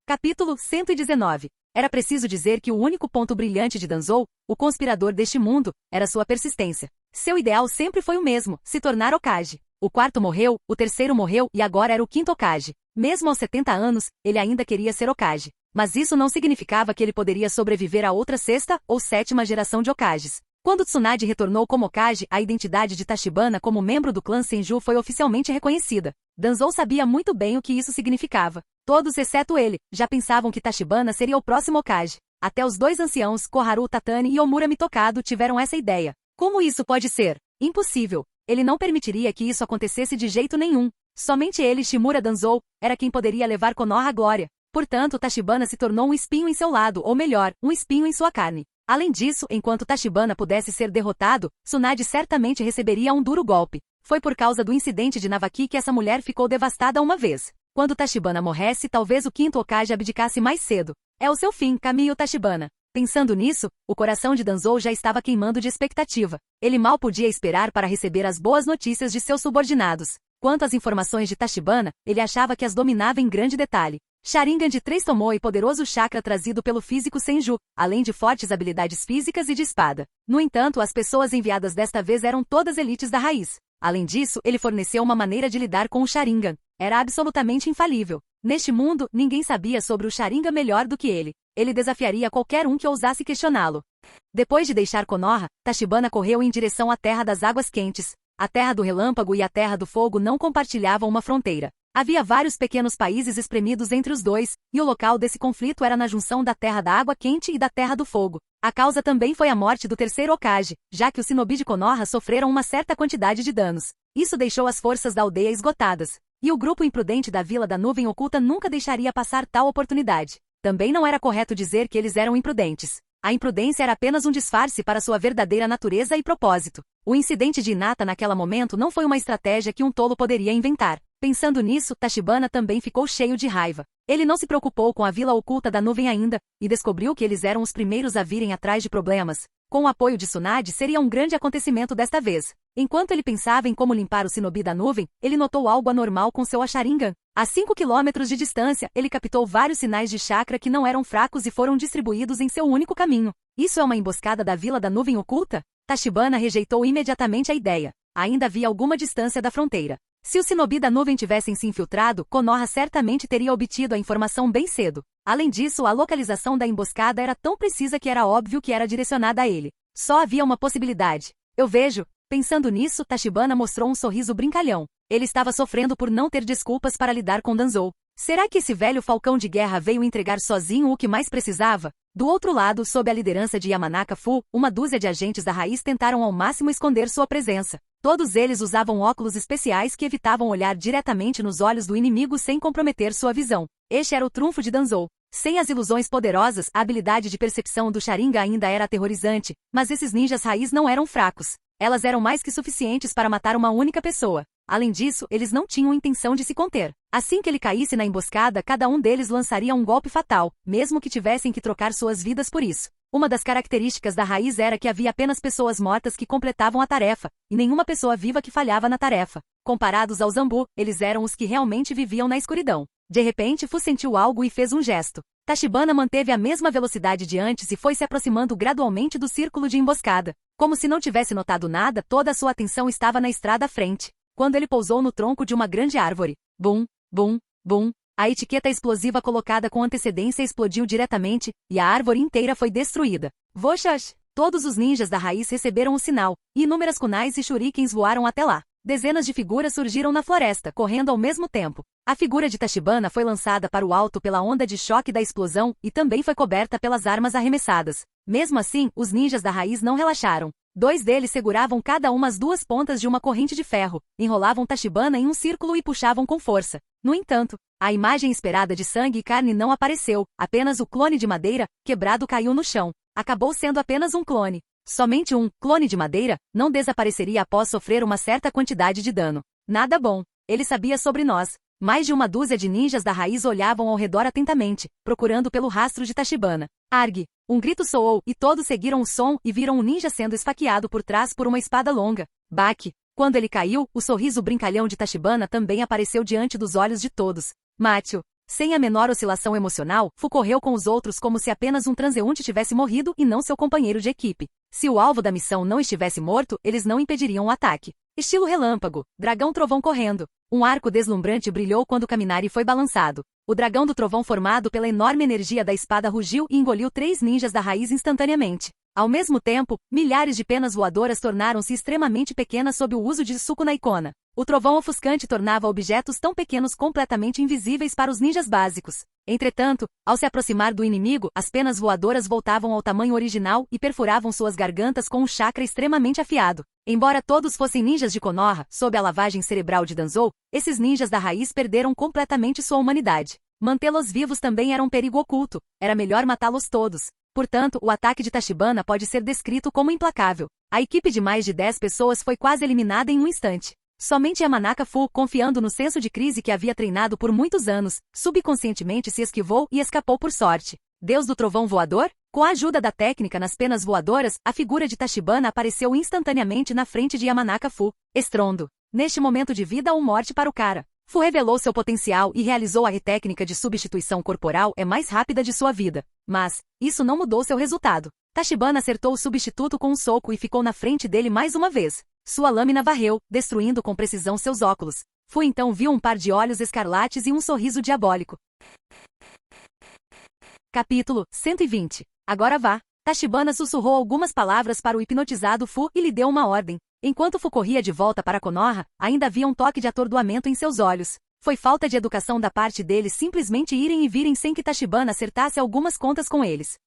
Capítulo 119. Era preciso dizer que o único ponto brilhante de Danzou, o conspirador deste mundo, era sua persistência. Seu ideal sempre foi o mesmo, se tornar Hokage. O quarto morreu, o terceiro morreu e agora era o quinto Hokage. Mesmo aos 70 anos, ele ainda queria ser Hokage. Mas isso não significava que ele poderia sobreviver a outra sexta ou sétima geração de Hokages. Quando Tsunade retornou como Hokage, a identidade de Tachibana como membro do clã Senju foi oficialmente reconhecida. Danzou sabia muito bem o que isso significava. Todos exceto ele, já pensavam que Tachibana seria o próximo Hokage. Até os dois anciãos, Koharu Tatani e Omura Mitokado, tiveram essa ideia. Como isso pode ser? Impossível. Ele não permitiria que isso acontecesse de jeito nenhum. Somente ele, Shimura Danzou, era quem poderia levar Konoha à glória. Portanto, Tachibana se tornou um espinho em seu lado, ou melhor, um espinho em sua carne. Além disso, enquanto Tachibana pudesse ser derrotado, Tsunade certamente receberia um duro golpe. Foi por causa do incidente de Navaki que essa mulher ficou devastada uma vez. Quando Tachibana morresse, talvez o quinto Hokage abdicasse mais cedo. É o seu fim, Kamiyo Tachibana. Pensando nisso, o coração de Danzou já estava queimando de expectativa. Ele mal podia esperar para receber as boas notícias de seus subordinados. Quanto às informações de Tachibana, ele achava que as dominava em grande detalhe. Sharingan de 3 Tomoe, poderoso chakra trazido pelo físico Senju, além de fortes habilidades físicas e de espada. No entanto, as pessoas enviadas desta vez eram todas elites da raiz. Além disso, ele forneceu uma maneira de lidar com o Sharingan. Era absolutamente infalível. Neste mundo, ninguém sabia sobre o Sharingan melhor do que ele. Ele desafiaria qualquer um que ousasse questioná-lo. Depois de deixar Konoha, Tachibana correu em direção à Terra das Águas Quentes. A Terra do Relâmpago e a Terra do Fogo não compartilhavam uma fronteira. Havia vários pequenos países espremidos entre os dois, e o local desse conflito era na junção da Terra da Água Quente e da Terra do Fogo. A causa também foi a morte do terceiro Hokage, já que os shinobi de Konoha sofreram uma certa quantidade de danos. Isso deixou as forças da aldeia esgotadas. E o grupo imprudente da Vila da Nuvem Oculta nunca deixaria passar tal oportunidade. Também não era correto dizer que eles eram imprudentes. A imprudência era apenas um disfarce para sua verdadeira natureza e propósito. O incidente de Hinata naquele momento não foi uma estratégia que um tolo poderia inventar. Pensando nisso, Tachibana também ficou cheio de raiva. Ele não se preocupou com a Vila Oculta da Nuvem ainda, e descobriu que eles eram os primeiros a virem atrás de problemas. Com o apoio de Tsunade, seria um grande acontecimento desta vez. Enquanto ele pensava em como limpar o shinobi da nuvem, ele notou algo anormal com seu Sharingan. A 5 quilômetros de distância, ele captou vários sinais de chakra que não eram fracos e foram distribuídos em seu único caminho. Isso é uma emboscada da Vila da Nuvem Oculta? Tachibana rejeitou imediatamente a ideia. Ainda havia alguma distância da fronteira. Se os shinobi da nuvem tivessem se infiltrado, Konoha certamente teria obtido a informação bem cedo. Além disso, a localização da emboscada era tão precisa que era óbvio que era direcionada a ele. Só havia uma possibilidade. Eu vejo. Pensando nisso, Tachibana mostrou um sorriso brincalhão. Ele estava sofrendo por não ter desculpas para lidar com Danzou. Será que esse velho falcão de guerra veio entregar sozinho o que mais precisava? Do outro lado, sob a liderança de Yamanaka Fu, uma dúzia de agentes da raiz tentaram ao máximo esconder sua presença. Todos eles usavam óculos especiais que evitavam olhar diretamente nos olhos do inimigo sem comprometer sua visão. Este era o trunfo de Danzou. Sem as ilusões poderosas, a habilidade de percepção do Sharingan ainda era aterrorizante, mas esses ninjas raiz não eram fracos. Elas eram mais que suficientes para matar uma única pessoa. Além disso, eles não tinham intenção de se conter. Assim que ele caísse na emboscada, cada um deles lançaria um golpe fatal, mesmo que tivessem que trocar suas vidas por isso. Uma das características da raiz era que havia apenas pessoas mortas que completavam a tarefa, e nenhuma pessoa viva que falhava na tarefa. Comparados aos Zambu, eles eram os que realmente viviam na escuridão. De repente, Fu sentiu algo e fez um gesto. Tachibana manteve a mesma velocidade de antes e foi se aproximando gradualmente do círculo de emboscada. Como se não tivesse notado nada, toda a sua atenção estava na estrada à frente. Quando ele pousou no tronco de uma grande árvore. Bum, bum, bum. A etiqueta explosiva colocada com antecedência explodiu diretamente, e a árvore inteira foi destruída. Voxash! Todos os ninjas da raiz receberam o sinal, e inúmeras kunais e shurikens voaram até lá. Dezenas de figuras surgiram na floresta, correndo ao mesmo tempo. A figura de Tachibana foi lançada para o alto pela onda de choque da explosão, e também foi coberta pelas armas arremessadas. Mesmo assim, os ninjas da raiz não relaxaram. 2 deles seguravam cada uma as 2 pontas de uma corrente de ferro, enrolavam Tachibana em um círculo e puxavam com força. No entanto, a imagem esperada de sangue e carne não apareceu, apenas o clone de madeira, quebrado, caiu no chão. Acabou sendo apenas um clone. Somente um clone de madeira não desapareceria após sofrer uma certa quantidade de dano. Nada bom. Ele sabia sobre nós. Mais de uma dúzia de ninjas da raiz olhavam ao redor atentamente, procurando pelo rastro de Tachibana. Arg! Um grito soou, e todos seguiram o som e viram o ninja sendo esfaqueado por trás por uma espada longa. Baque! Quando ele caiu, o sorriso brincalhão de Tachibana também apareceu diante dos olhos de todos. Matthew! Sem a menor oscilação emocional, Fu correu com os outros como se apenas um transeunte tivesse morrido e não seu companheiro de equipe. Se o alvo da missão não estivesse morto, eles não impediriam o ataque. Estilo relâmpago, dragão trovão correndo. Um arco deslumbrante brilhou quando Kaminari foi balançado. O dragão do trovão formado pela enorme energia da espada rugiu e engoliu 3 ninjas da raiz instantaneamente. Ao mesmo tempo, milhares de penas voadoras tornaram-se extremamente pequenas sob o uso de Sukuna Ikona. O trovão ofuscante tornava objetos tão pequenos completamente invisíveis para os ninjas básicos. Entretanto, ao se aproximar do inimigo, as penas voadoras voltavam ao tamanho original e perfuravam suas gargantas com um chakra extremamente afiado. Embora todos fossem ninjas de Konoha, sob a lavagem cerebral de Danzou, esses ninjas da raiz perderam completamente sua humanidade. Mantê-los vivos também era um perigo oculto, era melhor matá-los todos. Portanto, o ataque de Tachibana pode ser descrito como implacável. A equipe de mais de 10 pessoas foi quase eliminada em um instante. Somente Yamanaka Fu, confiando no senso de crise que havia treinado por muitos anos, subconscientemente se esquivou e escapou por sorte. Deus do trovão voador? Com a ajuda da técnica nas penas voadoras, a figura de Tachibana apareceu instantaneamente na frente de Yamanaka Fu. Estrondo. Neste momento de vida ou morte para o cara. Fu revelou seu potencial e realizou a técnica de substituição corporal mais rápida de sua vida. Mas, isso não mudou seu resultado. Tachibana acertou o substituto com um soco e ficou na frente dele mais uma vez. Sua lâmina varreu, destruindo com precisão seus óculos. Fu então viu um par de olhos escarlates e um sorriso diabólico. Capítulo 120. Agora vá. Tachibana sussurrou algumas palavras para o hipnotizado Fu e lhe deu uma ordem. Enquanto Fu corria de volta para Konoha, ainda havia um toque de atordoamento em seus olhos. Foi falta de educação da parte deles simplesmente irem e virem sem que Tachibana acertasse algumas contas com eles.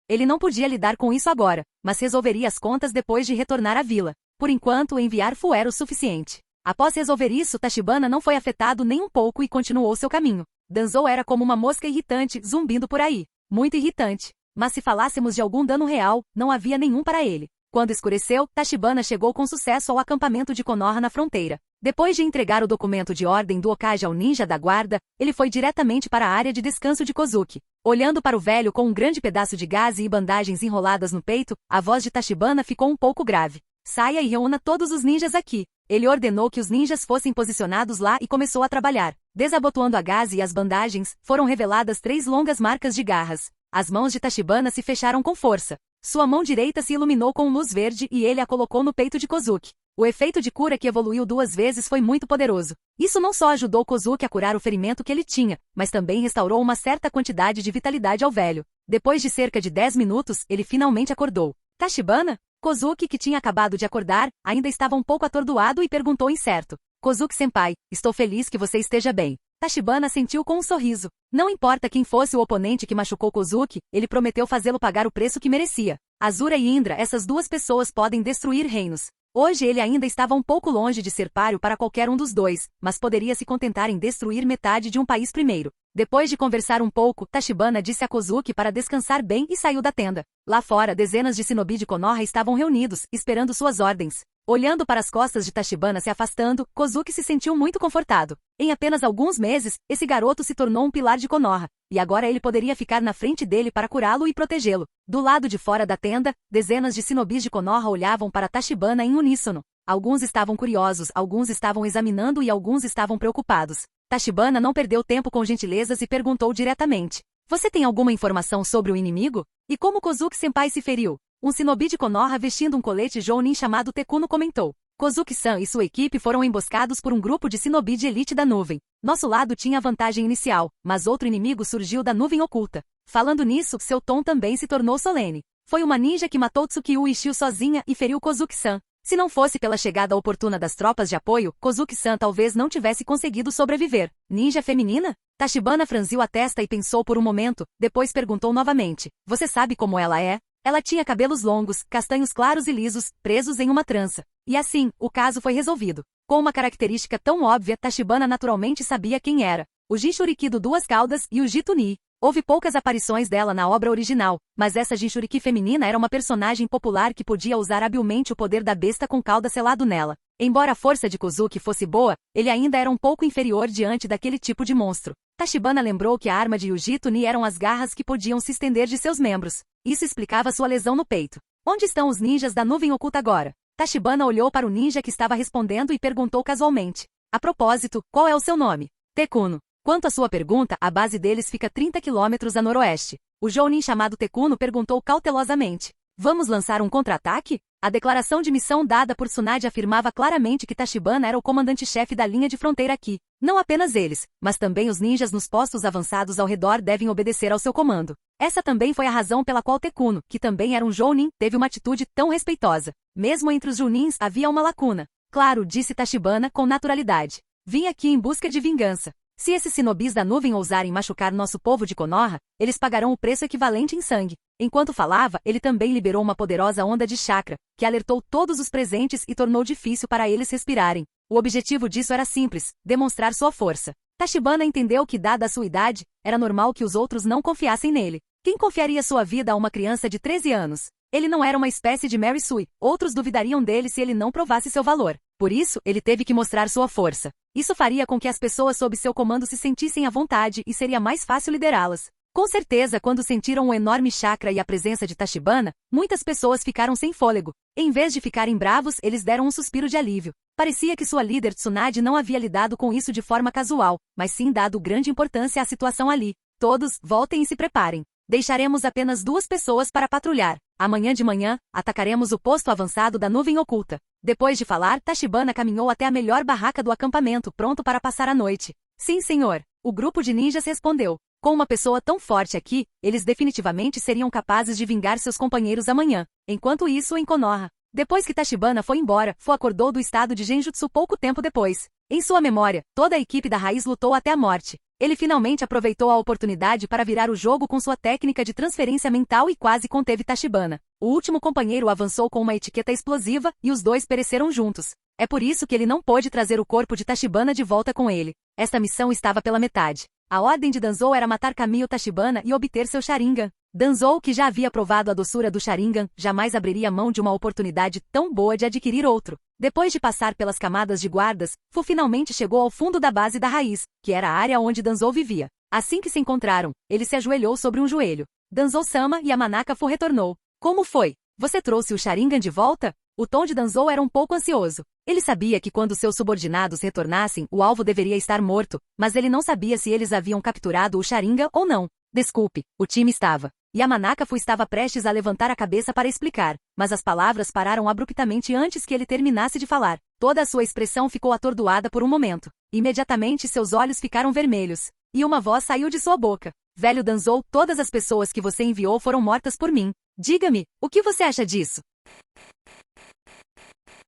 Ele não podia lidar com isso agora, mas resolveria as contas depois de retornar à vila. Por enquanto, enviar Fu era o suficiente. Após resolver isso, Tachibana não foi afetado nem um pouco e continuou seu caminho. Danzou era como uma mosca irritante, zumbindo por aí. Muito irritante. Mas se falássemos de algum dano real, não havia nenhum para ele. Quando escureceu, Tachibana chegou com sucesso ao acampamento de Konoha na fronteira. Depois de entregar o documento de ordem do Hokage ao ninja da guarda, ele foi diretamente para a área de descanso de Kozuki. Olhando para o velho com um grande pedaço de gaze e bandagens enroladas no peito, a voz de Tachibana ficou um pouco grave. Saia e reúna todos os ninjas aqui. Ele ordenou que os ninjas fossem posicionados lá e começou a trabalhar. Desabotoando a gaze e as bandagens, foram reveladas 3 longas marcas de garras. As mãos de Tachibana se fecharam com força. Sua mão direita se iluminou com luz verde e ele a colocou no peito de Kozuki. O efeito de cura que evoluiu 2 vezes foi muito poderoso. Isso não só ajudou Kozuki a curar o ferimento que ele tinha, mas também restaurou uma certa quantidade de vitalidade ao velho. Depois de cerca de 10 minutos, ele finalmente acordou. Tachibana? Kozuki, que tinha acabado de acordar, ainda estava um pouco atordoado e perguntou incerto. Kozuki-senpai, estou feliz que você esteja bem. Tachibana assentiu com um sorriso. Não importa quem fosse o oponente que machucou Kozuki, ele prometeu fazê-lo pagar o preço que merecia. Azura e Indra, essas 2 pessoas podem destruir reinos. Hoje ele ainda estava um pouco longe de ser páreo para qualquer um dos dois, mas poderia se contentar em destruir metade de um país primeiro. Depois de conversar um pouco, Tachibana disse a Kozuki para descansar bem e saiu da tenda. Lá fora, dezenas de shinobi de Konoha estavam reunidos, esperando suas ordens. Olhando para as costas de Tachibana se afastando, Kozuki se sentiu muito confortado. Em apenas alguns meses, esse garoto se tornou um pilar de Konoha, e agora ele poderia ficar na frente dele para curá-lo e protegê-lo. Do lado de fora da tenda, dezenas de shinobis de Konoha olhavam para Tachibana em uníssono. Alguns estavam curiosos, alguns estavam examinando e alguns estavam preocupados. Tachibana não perdeu tempo com gentilezas e perguntou diretamente. Você tem alguma informação sobre o inimigo? E como Kozuki-senpai se feriu? Um shinobi de Konoha vestindo um colete jounin chamado Tekuno comentou. Kozuki-san e sua equipe foram emboscados por um grupo de shinobi de elite da nuvem. Nosso lado tinha a vantagem inicial, mas outro inimigo surgiu da nuvem oculta. Falando nisso, seu tom também se tornou solene. Foi uma ninja que matou Tsukiyu Ishio sozinha e feriu Kozuki-san. Se não fosse pela chegada oportuna das tropas de apoio, Kozuki-san talvez não tivesse conseguido sobreviver. Ninja feminina? Tachibana franziu a testa e pensou por um momento, depois perguntou novamente. Você sabe como ela é? Ela tinha cabelos longos, castanhos claros e lisos, presos em uma trança. E assim, o caso foi resolvido. Com uma característica tão óbvia, Tachibana naturalmente sabia quem era. O Jinchuriki do Duas Caudas e o Jituni. Houve poucas aparições dela na obra original, mas essa Jinchuriki feminina era uma personagem popular que podia usar habilmente o poder da besta com cauda selado nela. Embora a força de Kozuki fosse boa, ele ainda era um pouco inferior diante daquele tipo de monstro. Tachibana lembrou que a arma de Yujito Ni eram as garras que podiam se estender de seus membros. Isso explicava sua lesão no peito. Onde estão os ninjas da nuvem oculta agora? Tachibana olhou para o ninja que estava respondendo e perguntou casualmente. A propósito, qual é o seu nome? Tekuno. Quanto à sua pergunta, a base deles fica 30 quilômetros a noroeste. O Jounin chamado Tekuno perguntou cautelosamente. Vamos lançar um contra-ataque? A declaração de missão dada por Tsunade afirmava claramente que Tachibana era o comandante-chefe da linha de fronteira aqui. Não apenas eles, mas também os ninjas nos postos avançados ao redor devem obedecer ao seu comando. Essa também foi a razão pela qual Tekuno, que também era um Jounin, teve uma atitude tão respeitosa. Mesmo entre os Jounins havia uma lacuna. Claro, disse Tachibana com naturalidade. Vim aqui em busca de vingança. Se esses sinobis da nuvem ousarem machucar nosso povo de Konoha, eles pagarão o preço equivalente em sangue. Enquanto falava, ele também liberou uma poderosa onda de chakra, que alertou todos os presentes e tornou difícil para eles respirarem. O objetivo disso era simples, demonstrar sua força. Tachibana entendeu que, dada a sua idade, era normal que os outros não confiassem nele. Quem confiaria sua vida a uma criança de 13 anos? Ele não era uma espécie de Mary Sue, outros duvidariam dele se ele não provasse seu valor. Por isso, ele teve que mostrar sua força. Isso faria com que as pessoas sob seu comando se sentissem à vontade e seria mais fácil liderá-las. Com certeza, quando sentiram o enorme chakra e a presença de Tachibana, muitas pessoas ficaram sem fôlego. Em vez de ficarem bravos, eles deram um suspiro de alívio. Parecia que sua líder Tsunade não havia lidado com isso de forma casual, mas sim dado grande importância à situação ali. Todos, voltem e se preparem. Deixaremos apenas 2 pessoas para patrulhar. Amanhã de manhã, atacaremos o posto avançado da nuvem oculta. Depois de falar, Tachibana caminhou até a melhor barraca do acampamento, pronto para passar a noite. Sim, senhor. O grupo de ninjas respondeu. Com uma pessoa tão forte aqui, eles definitivamente seriam capazes de vingar seus companheiros amanhã. Enquanto isso, em Konoha. Depois que Tachibana foi embora, Fu acordou do estado de Genjutsu pouco tempo depois. Em sua memória, toda a equipe da Raiz lutou até a morte. Ele finalmente aproveitou a oportunidade para virar o jogo com sua técnica de transferência mental e quase conteve Tachibana. O último companheiro avançou com uma etiqueta explosiva e os dois pereceram juntos. É por isso que ele não pôde trazer o corpo de Tachibana de volta com ele. Esta missão estava pela metade. A ordem de Danzou era matar Kamiyo Tachibana e obter seu Sharingan. Danzou, que já havia provado a doçura do Sharingan, jamais abriria mão de uma oportunidade tão boa de adquirir outro. Depois de passar pelas camadas de guardas, Fu finalmente chegou ao fundo da base da raiz, que era a área onde Danzou vivia. Assim que se encontraram, ele se ajoelhou sobre um joelho. Danzou-sama e Yamanaka Fu retornou. Como foi? Você trouxe o Sharingan de volta? O tom de Danzou era um pouco ansioso. Ele sabia que quando seus subordinados retornassem, o alvo deveria estar morto, mas ele não sabia se eles haviam capturado o Sharingan ou não. Desculpe, o time estava. Yamanaka Fu estava prestes a levantar a cabeça para explicar, mas as palavras pararam abruptamente antes que ele terminasse de falar. Toda a sua expressão ficou atordoada por um momento. Imediatamente seus olhos ficaram vermelhos. E uma voz saiu de sua boca. Velho Danzou, todas as pessoas que você enviou foram mortas por mim. Diga-me, o que você acha disso?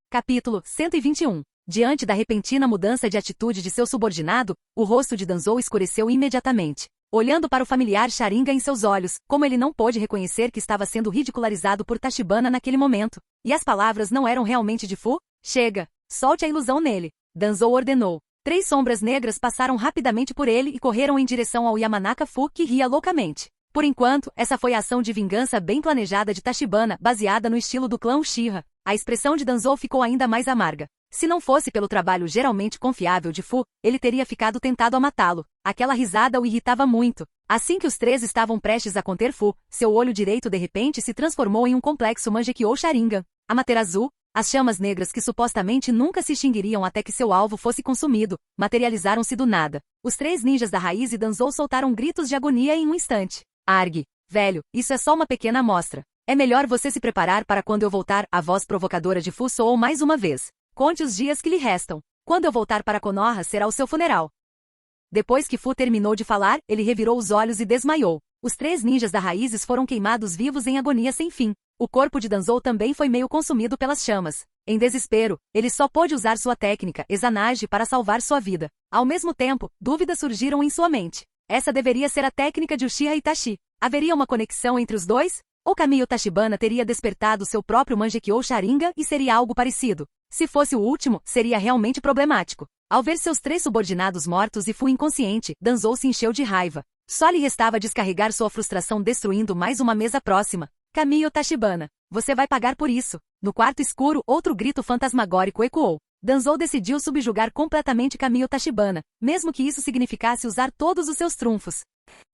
Capítulo 121. Diante da repentina mudança de atitude de seu subordinado, o rosto de Danzou escureceu imediatamente. Olhando para o familiar Sharingan em seus olhos, como ele não pôde reconhecer que estava sendo ridicularizado por Tachibana naquele momento. E as palavras não eram realmente de Fu? Chega, solte a ilusão nele. Danzou ordenou. 3 sombras negras passaram rapidamente por ele e correram em direção ao Yamanaka Fu, que ria loucamente. Por enquanto, essa foi a ação de vingança bem planejada de Tachibana, baseada no estilo do clã Uchiha. A expressão de Danzou ficou ainda mais amarga. Se não fosse pelo trabalho geralmente confiável de Fu, ele teria ficado tentado a matá-lo. Aquela risada o irritava muito. Assim que os 3 estavam prestes a conter Fu, seu olho direito de repente se transformou em um complexo Mangekyou Sharingan. Amaterasu, as chamas negras que supostamente nunca se extinguiriam até que seu alvo fosse consumido, materializaram-se do nada. Os 3 ninjas da raiz e Danzou soltaram gritos de agonia em um instante. Arg, velho, isso é só uma pequena amostra. É melhor você se preparar para quando eu voltar. A voz provocadora de Fu soou mais uma vez. Conte os dias que lhe restam. Quando eu voltar para Konoha será o seu funeral. Depois que Fu terminou de falar, ele revirou os olhos e desmaiou. Os 3 ninjas da raízes foram queimados vivos em agonia sem fim. O corpo de Danzou também foi meio consumido pelas chamas. Em desespero, ele só pôde usar sua técnica, Ezanage, para salvar sua vida. Ao mesmo tempo, dúvidas surgiram em sua mente. Essa deveria ser a técnica de Uchiha Itachi. Haveria uma conexão entre os dois? Ou Kamiyo Tachibana teria despertado seu próprio Mangekyou Sharingan e seria algo parecido? Se fosse o último, seria realmente problemático. Ao ver seus 3 subordinados mortos e Fu inconsciente, Danzou se encheu de raiva. Só lhe restava descarregar sua frustração destruindo mais uma mesa próxima. Kamiyo Tachibana, você vai pagar por isso. No quarto escuro, outro grito fantasmagórico ecoou. Danzou decidiu subjugar completamente Kamiyo Tachibana, mesmo que isso significasse usar todos os seus trunfos.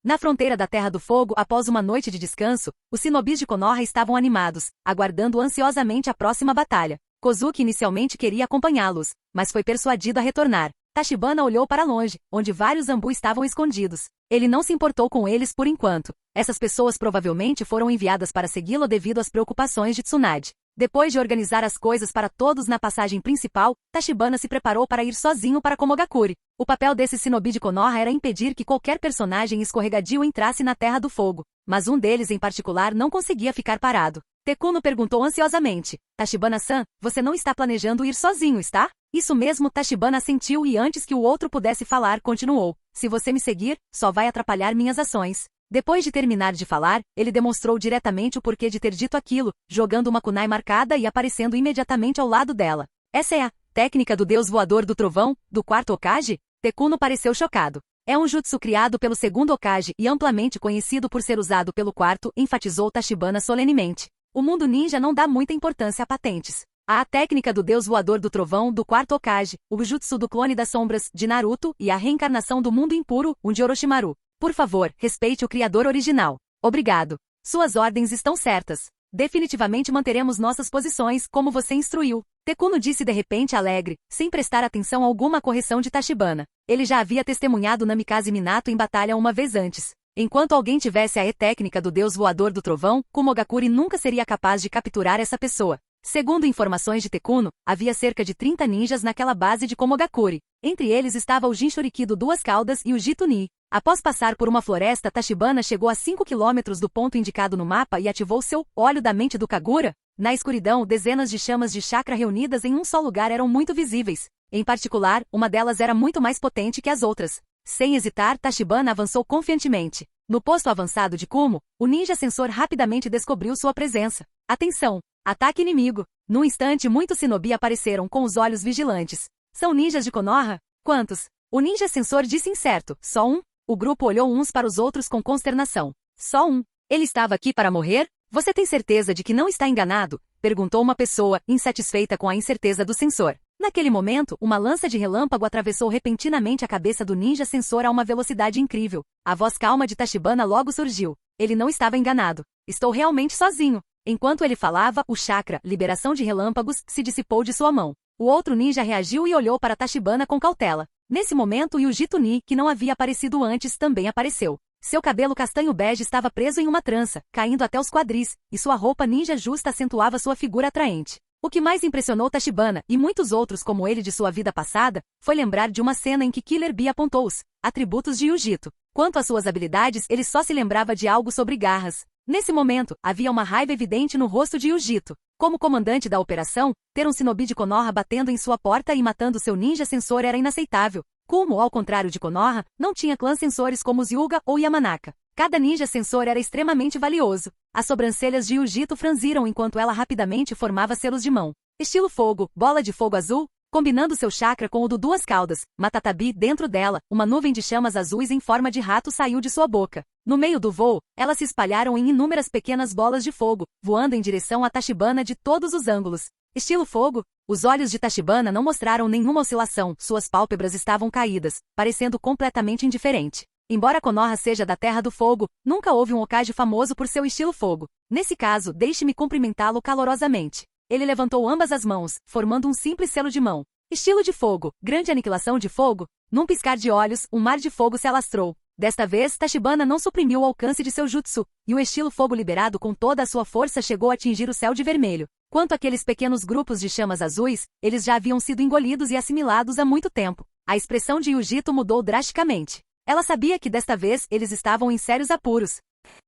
Na fronteira da Terra do Fogo, após uma noite de descanso, os shinobis de Konoha estavam animados, aguardando ansiosamente a próxima batalha. Kozuki inicialmente queria acompanhá-los, mas foi persuadido a retornar. Tachibana olhou para longe, onde vários Anbu estavam escondidos. Ele não se importou com eles por enquanto. Essas pessoas provavelmente foram enviadas para segui-lo devido às preocupações de Tsunade. Depois de organizar as coisas para todos na passagem principal, Tachibana se preparou para ir sozinho para Komogakure. O papel desse shinobi de Konoha era impedir que qualquer personagem escorregadio entrasse na Terra do Fogo, mas um deles em particular não conseguia ficar parado. Tekuno perguntou ansiosamente, Tachibana-san, você não está planejando ir sozinho, está? Isso mesmo, Tachibana assentiu e antes que o outro pudesse falar continuou, se você me seguir, só vai atrapalhar minhas ações. Depois de terminar de falar, ele demonstrou diretamente o porquê de ter dito aquilo, jogando uma kunai marcada e aparecendo imediatamente ao lado dela. Essa é a técnica do deus voador do trovão, do quarto Hokage? Tekuno pareceu chocado. É um jutsu criado pelo segundo Hokage e amplamente conhecido por ser usado pelo quarto, enfatizou Tachibana solenemente. O mundo ninja não dá muita importância a patentes. Há a técnica do deus voador do trovão, do quarto Hokage, o jutsu do clone das sombras, de Naruto, e a reencarnação do mundo impuro, o de Orochimaru. Por favor, respeite o criador original. Obrigado. Suas ordens estão certas. Definitivamente manteremos nossas posições, como você instruiu. Tekuno disse de repente alegre, sem prestar atenção alguma à correção de Tachibana. Ele já havia testemunhado Namikaze Minato em batalha uma vez antes. Enquanto alguém tivesse a técnica do deus voador do trovão, Komogakure nunca seria capaz de capturar essa pessoa. Segundo informações de Tekuno, havia cerca de 30 ninjas naquela base de Komogakure. Entre eles estava o Jinchuriki do Duas Caudas e o Jituni. Após passar por uma floresta, Tachibana chegou a 5 quilômetros do ponto indicado no mapa e ativou seu olho da mente do Kagura. Na escuridão, dezenas de chamas de chakra reunidas em um só lugar eram muito visíveis. Em particular, uma delas era muito mais potente que as outras. Sem hesitar, Tachibana avançou confiantemente. No posto avançado de Kumo, o ninja sensor rapidamente descobriu sua presença. Atenção! Ataque inimigo! Num instante, muitos shinobi apareceram com os olhos vigilantes. São ninjas de Konoha? Quantos? O ninja sensor disse incerto. Só um? O grupo olhou uns para os outros com consternação. Só um? Ele estava aqui para morrer? Você tem certeza de que não está enganado? Perguntou uma pessoa, insatisfeita com a incerteza do sensor. Naquele momento, uma lança de relâmpago atravessou repentinamente a cabeça do ninja sensor a uma velocidade incrível. A voz calma de Tachibana logo surgiu. Ele não estava enganado. Estou realmente sozinho. Enquanto ele falava, o chakra, liberação de relâmpagos, se dissipou de sua mão. O outro ninja reagiu e olhou para Tachibana com cautela. Nesse momento, o Jituni, que não havia aparecido antes, também apareceu. Seu cabelo castanho-bege estava preso em uma trança, caindo até os quadris, e sua roupa ninja justa acentuava sua figura atraente. O que mais impressionou Tachibana, e muitos outros como ele de sua vida passada, foi lembrar de uma cena em que Killer Bee apontou os atributos de Yujito. Quanto às suas habilidades, ele só se lembrava de algo sobre garras. Nesse momento, havia uma raiva evidente no rosto de Yujito. Como comandante da operação, ter um shinobi de Konoha batendo em sua porta e matando seu ninja sensor era inaceitável. Kumo, ao contrário de Konoha, não tinha clãs sensores como os Hyuga ou Yamanaka. Cada ninja sensor era extremamente valioso. As sobrancelhas de Yujito franziram enquanto ela rapidamente formava selos de mão. Estilo fogo, bola de fogo azul, combinando seu chakra com o do Duas Caudas, Matatabi dentro dela, uma nuvem de chamas azuis em forma de rato saiu de sua boca. No meio do voo, elas se espalharam em inúmeras pequenas bolas de fogo, voando em direção a Tachibana de todos os ângulos. Estilo fogo? Os olhos de Tachibana não mostraram nenhuma oscilação, suas pálpebras estavam caídas, parecendo completamente indiferente. Embora Konoha seja da Terra do Fogo, nunca houve um Hokage famoso por seu estilo fogo. Nesse caso, deixe-me cumprimentá-lo calorosamente. Ele levantou ambas as mãos, formando um simples selo de mão. Estilo de fogo, grande aniquilação de fogo. Num piscar de olhos, um mar de fogo se alastrou. Desta vez, Tachibana não suprimiu o alcance de seu jutsu, e o estilo fogo liberado com toda a sua força chegou a atingir o céu de vermelho. Quanto àqueles pequenos grupos de chamas azuis, eles já haviam sido engolidos e assimilados há muito tempo. A expressão de Yujito mudou drasticamente. Ela sabia que desta vez eles estavam em sérios apuros.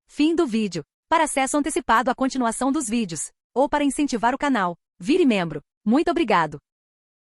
Fim do vídeo. Para acesso antecipado à continuação dos vídeos, ou para incentivar o canal, vire membro. Muito obrigado.